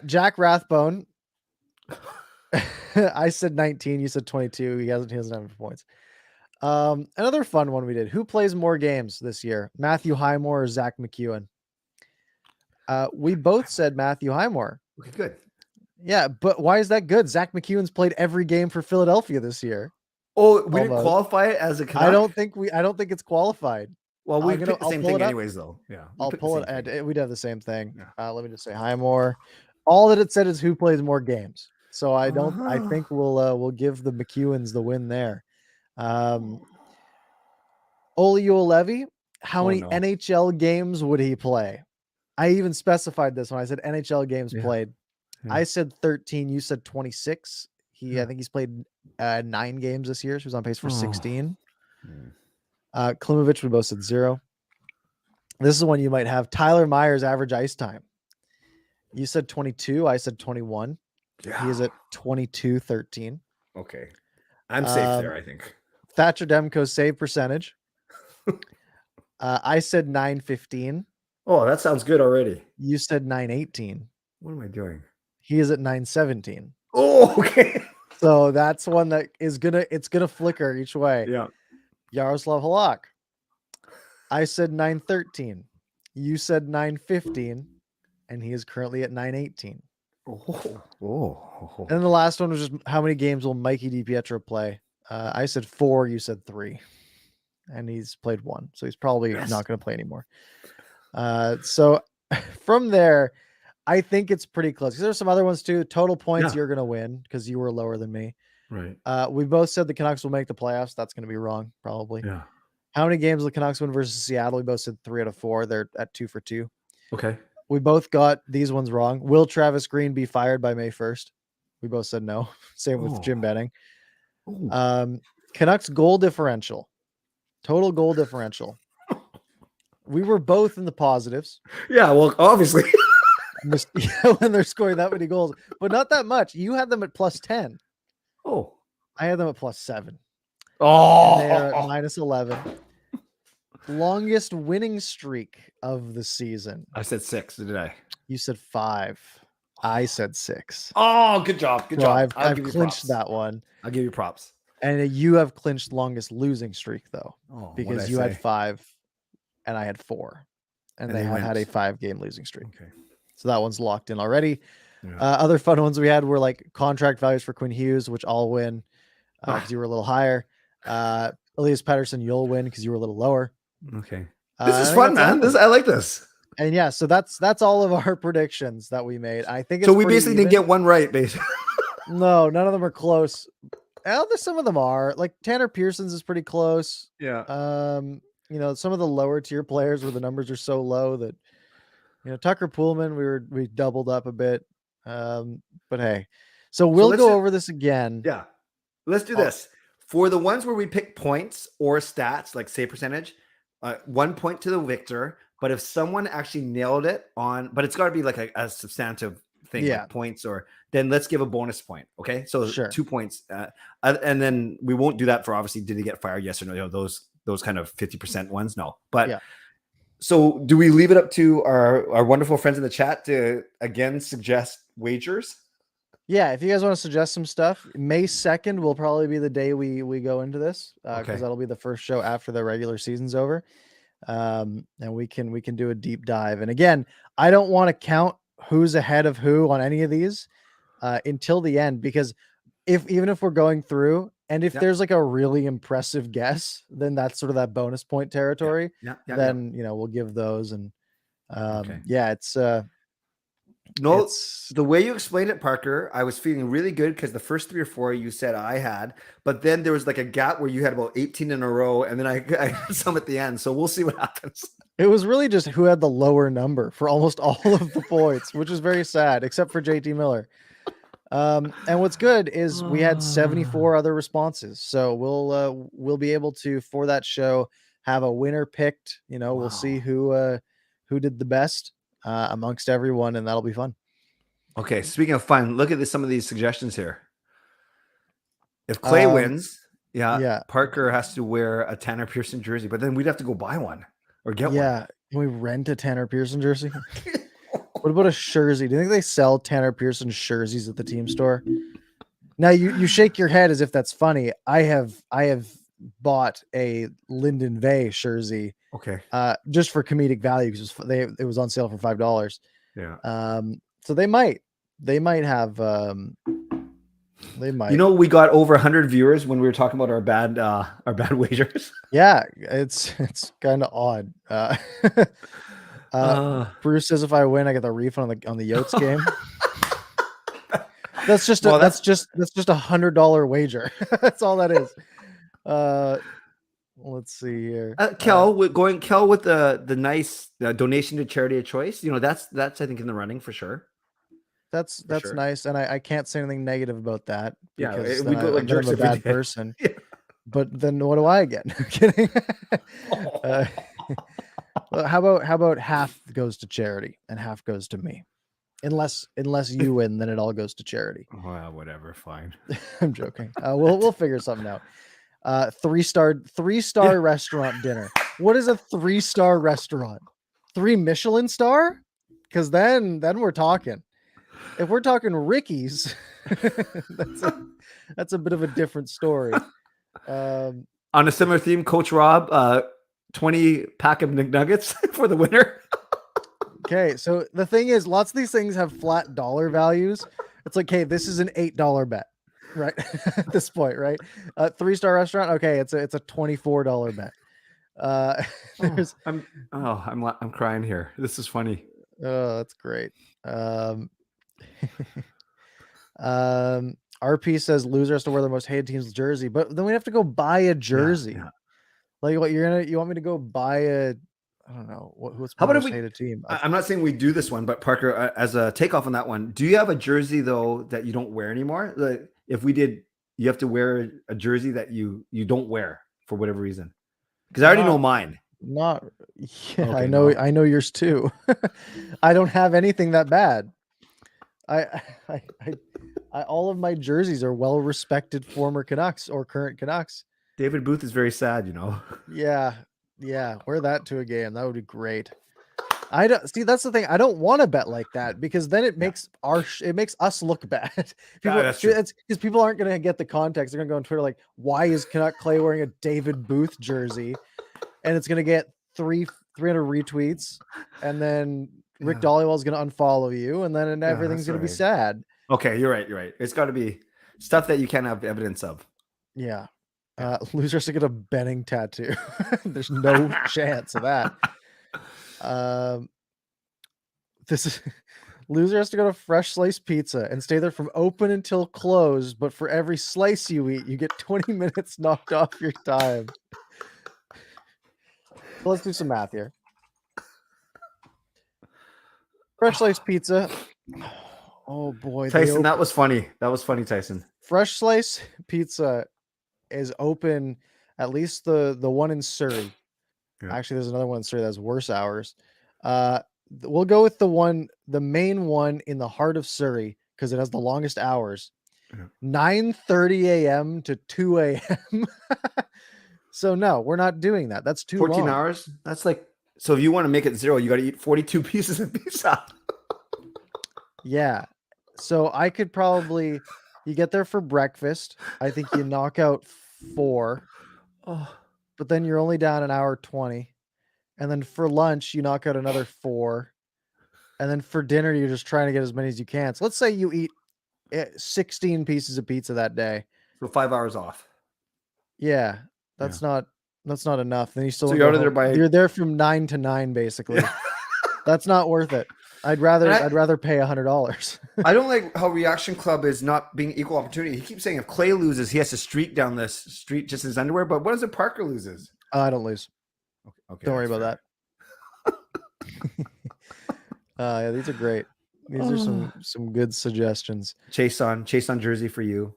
Jack Rathbone. I said 19. You said 22. He doesn't have enough points. Another fun one we did. Who plays more games this year? Matthew Highmore or Zach McEwen? We both said Matthew Highmore. Okay, good. Yeah, but why is that good? Zach McEwen's played every game for Philadelphia this year. Oh, we didn't qualify it as a Canuck? I don't think it's qualified. Well, we picked the same thing anyways, though. Yeah. I'll pull it. We'd have the same thing. Yeah. Let me just say Highmore. All that it said is who plays more games. So I think we'll give the McEwens the win there. Oli Ulevi, how many NHL games would he play? I even specified this when I said NHL games played. Yeah. I said 13. You said 26. I think he's played 9 games this year. So he's on pace for 16. Klimovich, we both said 0. This is one you might have. Tyler Myers average ice time. You said 22. I said 21. Yeah. He is at 22-13. Okay. I'm safe there, I think. Thatcher Demko's save percentage. I said 915. Oh, that sounds good already. You said 918. What am I doing? He is at 917. Oh, okay. So that's one that is gonna flicker each way. Yeah. Yaroslav Halak. I said 913. You said 915, and he is currently at 918. Oh. And the last one was just how many games will Mikey DiPietro play? I said 4. You said 3, and he's played 1, so he's probably not going to play anymore. So from there, I think it's pretty close. There's some other ones too. Total points you're going to win because you were lower than me. Right. We both said the Canucks will make the playoffs. That's going to be wrong, probably. Yeah. How many games will the Canucks win versus Seattle? We both said 3 out of 4. They're at 2 for 2. Okay. We both got these ones wrong. Will Travis Green be fired by May 1st? We both said no. Same with Jim Benning. Canucks goal differential. Total goal differential. We were both in the positives. Yeah, well, obviously. When they're scoring that many goals. But not that much. You had them at plus 10. Oh. I had them at plus 7. Oh. And they are at minus 11. Longest winning streak of the season. I said 6, did I? You said 5. I said 6. Oh, good job. Good job. I've clinched that one. I'll give you props. And you have clinched longest losing streak, though. Oh, because you had 5 and I had 4. And they had a 5-game losing streak. Okay. So that one's locked in already. Yeah. Other fun ones we had were like contract values for Quinn Hughes, which I'll win because you were a little higher. Elias Patterson, you'll win because you were a little lower. Okay. This is I think fun, that's all man. of them. I like this. And yeah, so that's all of our predictions that we made. I think it's So we pretty basically didn't even. get one right, basically. No, none of them are close. Some of them are. Like Tanner Pearson's is pretty close. Yeah. Some of the lower tier players where the numbers are so low that Tucker Poolman, we doubled up a bit. But hey, so we'll go over this again. Yeah. Let's do this. For the ones where we pick points or stats, like save percentage, 1 point to the victor. But if someone actually nailed it but it's got to be like a substantive thing, like points, then let's give a bonus point. Okay. So sure. 2 points. And then we won't do that for obviously, did he get fired? Yes or no? Those kind of 50% ones. No. But so do we leave it up to our wonderful friends in the chat to again suggest wagers? Yeah, if you guys want to suggest some stuff, May 2nd will probably be the day we go into this because that'll be the first show after the regular season's over. And we can do a deep dive. And again, I don't want to count who's ahead of who on any of these until the end, because even if we're going through and if there's like a really impressive guess, then that's sort of that bonus point territory. Then we'll give those. And it's the way you explained it, Parker, I was feeling really good because the first 3 or 4 you said I had, but then there was like a gap where you had about 18 in a row, and then I had some at the end. So we'll see what happens. It was really just who had the lower number for almost all of the points, which is very sad, except for JT Miller. And what's good is we had 74 other responses, so we'll be able to, for that show, have a winner picked. We'll see who did the best amongst everyone, and that'll be fun. Okay, speaking of fun, look at some of these suggestions here. If Clay wins, Parker has to wear a Tanner Pearson jersey, but then we'd have to go buy one or get one. Yeah, can we rent a Tanner Pearson jersey? What about a jersey? Do you think they sell Tanner Pearson jerseys at the team store? Now you shake your head as if that's funny. I have bought a Lyndon Vay jersey. Okay. Just for comedic value because it was on sale for $5. Yeah. So they might have. They might. We got over 100 viewers when we were talking about our bad wagers. Yeah, it's kind of odd. Bruce says if I win, I get the refund on the Yotes game. That's just that's just $100 wager. That's all that is. Let's see here. Kel with the nice donation to charity of choice. That's I think in the running for sure. That's sure. Nice, and I can't say anything negative about that. Because we go like I'm a bad person. But then what do I get? I'm kidding. How about half goes to charity and half goes to me? Unless you win, then it all goes to charity. Well, whatever, fine. I'm joking. We'll figure something out. 3-star restaurant dinner. What is a 3-star restaurant? 3 Michelin star? Because then we're talking. If we're talking Ricky's, that's a bit of a different story. On a similar theme, Coach Rob, 20 pack of McNuggets for the winner. Okay, so the thing is, lots of these things have flat dollar values. It's like, hey, this is an $8 bet, right? At this point, right? 3-star restaurant, okay, it's a $24 bet. I'm crying here. This is funny. Oh, that's great. RP says loser has to wear the most hated team's jersey, but then we have to go buy a jersey. Yeah. Like what you want me to go buy a, I don't know what's the most hated team. I'm not saying we do this one, but Parker, as a takeoff on that one, do you have a jersey though that you don't wear anymore? Like if we did, you have to wear a jersey that you don't wear for whatever reason. Because I already know mine. Okay, I know yours too. I don't have anything that bad. I all of my jerseys are well respected former Canucks or current Canucks. David Booth is very sad, Yeah, wear that to a game. That would be great. I don't see. That's the thing. I don't want to bet like that because then it makes us look bad. That's true. It's because people aren't going to get the context. They're going to go on Twitter like, "Why is Canuck Clay wearing a David Booth jersey?" And it's going to get 300 retweets, and then Rick Dollywell's going to unfollow you, and then everything's going to be right. sad. Okay, you're right. It's got to be stuff that you can't have evidence of. Yeah. Losers to get a Benning tattoo. There's no chance of that. This is loser has to go to Fresh Slice Pizza and stay there from open until close, but for every slice you eat, you get 20 minutes knocked off your time. So let's do some math here. Fresh Slice Pizza. Oh boy, Tyson, that was funny. That was funny, Tyson. Fresh Slice Pizza is open, at least the one in Surrey. Yeah. Actually, there's another one in Surrey that has worse hours. We'll go with the main one in the heart of Surrey because it has the longest hours. 9:30 a.m. to 2 a.m. So no, we're not doing that. That's too 14 long. hours. That's like, so if you want to make it 0, you got to eat 42 pieces of pizza. Yeah. So I could probably, you get there for breakfast. I think you knock out 4. But then you're only down an hour 20. And then for lunch, you knock out another 4. And then for dinner, you're just trying to get as many as you can. So let's say you eat 16 pieces of pizza that day. So 5 hours off. Yeah. That's not enough. Then you still, so you're there from 9 to 9, basically. Yeah. That's not worth it. I'd rather pay $100. I don't like how Reaction Club is not being equal opportunity. He keeps saying if Clay loses, he has to streak down this street just in his underwear. But what is it Parker loses? I don't lose. Okay. Don't worry about that. Yeah, these are great. These are some good suggestions. Chase on jersey for you.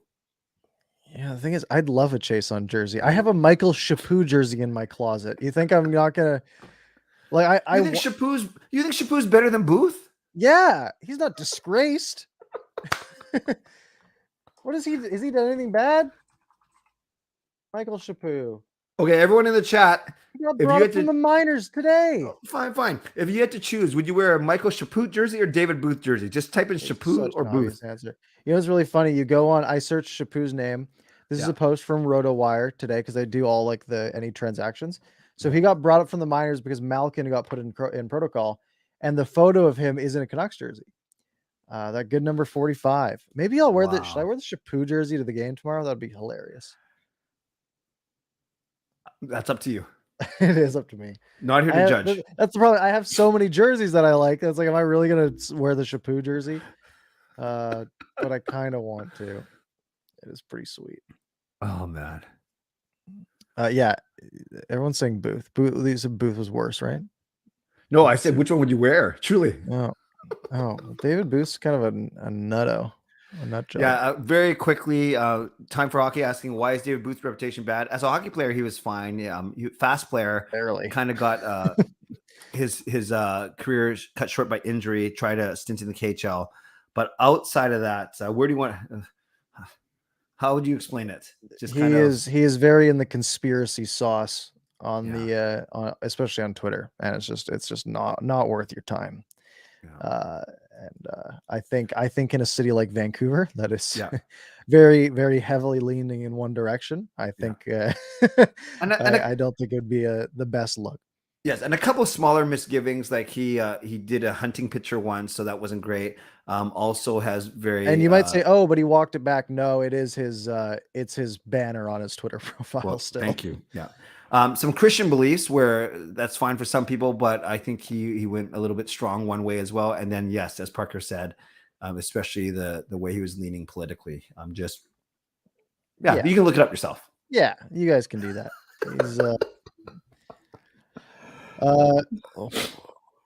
Yeah, the thing is, I'd love a Chase on jersey. I have a Michael Chaput jersey in my closet. You think I'm not gonna like? You think Chaput's better than Booth? Yeah, he's not disgraced. What is he? Is he done anything bad? Michael Chaput. Okay, everyone in the chat. He got brought up from the minors today. Fine. If you had to choose, would you wear a Michael Chaput jersey or David Booth jersey? Just type in Chaput or Booth. Answer. You know, it's really funny. You go on. I search Chaput's name. This is a post from RotoWire today because they do all like any transactions. So he got brought up from the minors because Malkin got put in protocol, and the photo of him is in a Canucks jersey. That good number 45. Maybe I'll wear should I wear the Chaput jersey to the game tomorrow? That'd be hilarious. That's up to you. It is up to me. Not here to judge. That's the problem. I have so many jerseys that I like. It's like, am I really gonna wear the Chaput jersey? But I kind of want to. It is pretty sweet. Oh man. Yeah. Everyone's saying Booth. Booth was worse, right? No, I said which one would you wear? Truly. Oh, David Booth's kind of a nutto. A nut job. Yeah, very quickly, Time for Hockey asking, why is David Booth's reputation bad? As a hockey player, he was fine. Fast player. Barely. Kind of got his career cut short by injury, tried a stint in the KHL. But outside of that, where do you want... how would you explain it? He is very in the conspiracy sauce on especially on Twitter, and it's just not worth your time. Yeah. I think in a city like Vancouver, that is very, very heavily leaning in one direction. I think I don't think it would be the best look. Yes, and a couple of smaller misgivings, like he did a hunting picture once, so that wasn't great. Also has very, and you might say, oh, but he walked it back. No, it is his it's his banner on his Twitter profile still. Thank you. Yeah. Some Christian beliefs where that's fine for some people, but I think he went a little bit strong one way as well. And then, yes, as Parker said, especially the way he was leaning politically. You can look it up yourself. Yeah, you guys can do that.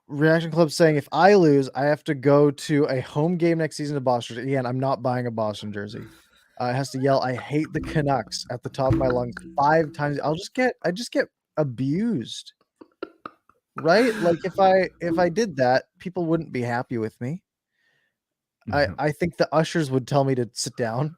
Reaction Club saying, if I lose, I have to go to a home game next season to Boston. Again, I'm not buying a Boston jersey. It has to yell, I hate the Canucks at the top of my lungs 5 times. I just get abused. Right? Like if I did that, people wouldn't be happy with me. Mm-hmm. I think the ushers would tell me to sit down.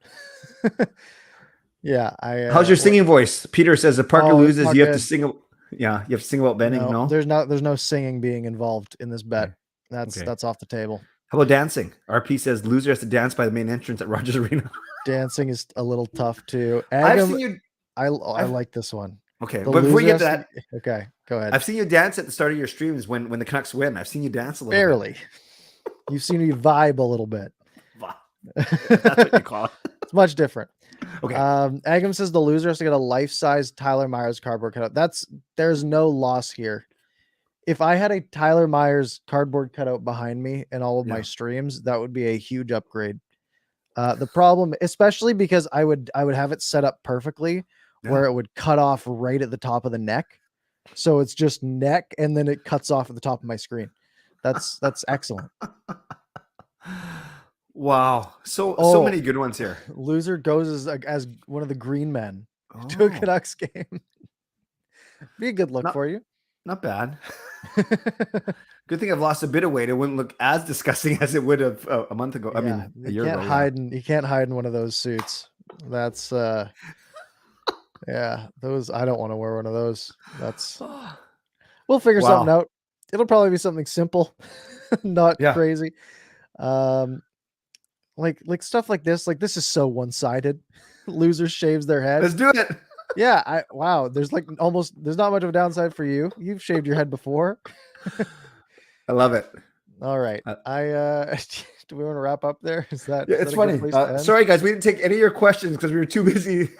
Yeah. How's your singing voice? Peter says if Parker loses, you have to sing. Yeah, you have to sing about Benning. No, there's no singing being involved in this bet. That's off the table. How about dancing? RP says loser has to dance by the main entrance at Rogers Arena. Dancing is a little tough too. I've seen you. I like this one. Okay, The but before you loser get to has that, okay, go ahead. I've seen you dance at the start of your streams when the Canucks win. I've seen you dance a little Barely. You've seen me vibe a little bit. bit. If that's what you call it. It's much different. Okay. Agam says the loser has to get a life-size Tyler Myers cardboard cutout. There's no loss here. If I had a Tyler Myers cardboard cutout behind me in all of my Yeah. streams, that would be a huge upgrade. The problem, especially because I would have it set up perfectly where Yeah. it would cut off right at the top of the neck. So it's just neck and then it cuts off at the top of my screen. That's excellent. Wow. So Oh. many good ones here. Loser goes as one of the green men to a Oh, Canucks game. Be a good look for you. not bad. Good thing I've lost a bit of weight. It wouldn't look as disgusting as it would have a month ago. I mean, a year ago. You can't hide in one of those suits. That's yeah, those I don't want to wear one of those. That's we'll figure something out. It'll probably be something simple, not crazy. Like stuff like this is so one-sided. Loser shaves their head. Let's do it. Yeah, wow. There's not much of a downside for you. You've shaved your head before. I love it. All right. Do we want to wrap up there? Is that it's funny. Sorry guys, we didn't take any of your questions because we were too busy.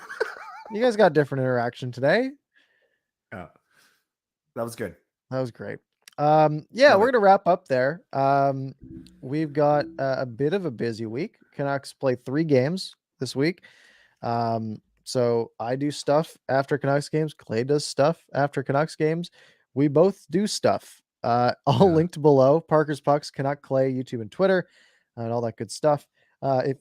You guys got different interaction today. Yeah. That was good. That was great. Yeah, we're gonna wrap up there. We've got a bit of a busy week. Canucks play 3 games this week. So I do stuff after Canucks games. Clay does stuff after Canucks games. We both do stuff. All linked below. Parker's Pucks, Canuck Clay, YouTube and Twitter, and all that good stuff. If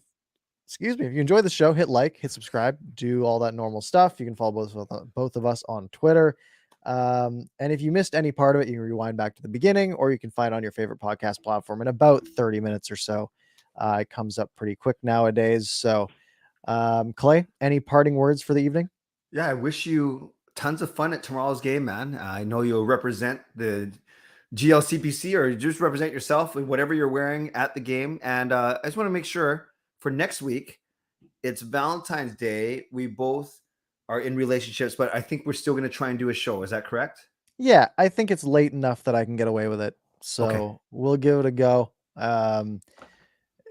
you enjoy the show, hit like, hit subscribe, do all that normal stuff. You can follow both of us on Twitter. And if you missed any part of it, you can rewind back to the beginning, or you can find it on your favorite podcast platform in about 30 minutes or so. It comes up pretty quick nowadays. So, Clay, any parting words for the evening? Yeah, I wish you tons of fun at tomorrow's game, man. I know you'll represent the GLCPC or just represent yourself in whatever you're wearing at the game. And I just want to make sure for next week, it's Valentine's Day. We both are in relationships, but I think we're still going to try and do a show. Is that correct? Yeah, I think it's late enough that I can get away with it. So we'll give it a go.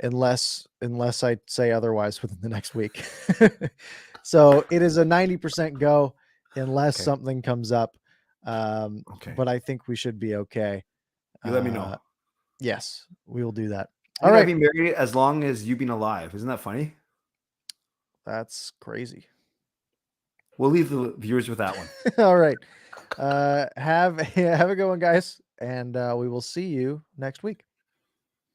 Unless I say otherwise within the next week. So it is a 90% go unless something comes up. But I think we should be okay. You let me know. Yes, we will do that. All right. I've been married as long as you've been alive. Isn't that funny? That's crazy. We'll leave the viewers with that one. All right. Have a good one, guys. And we will see you next week.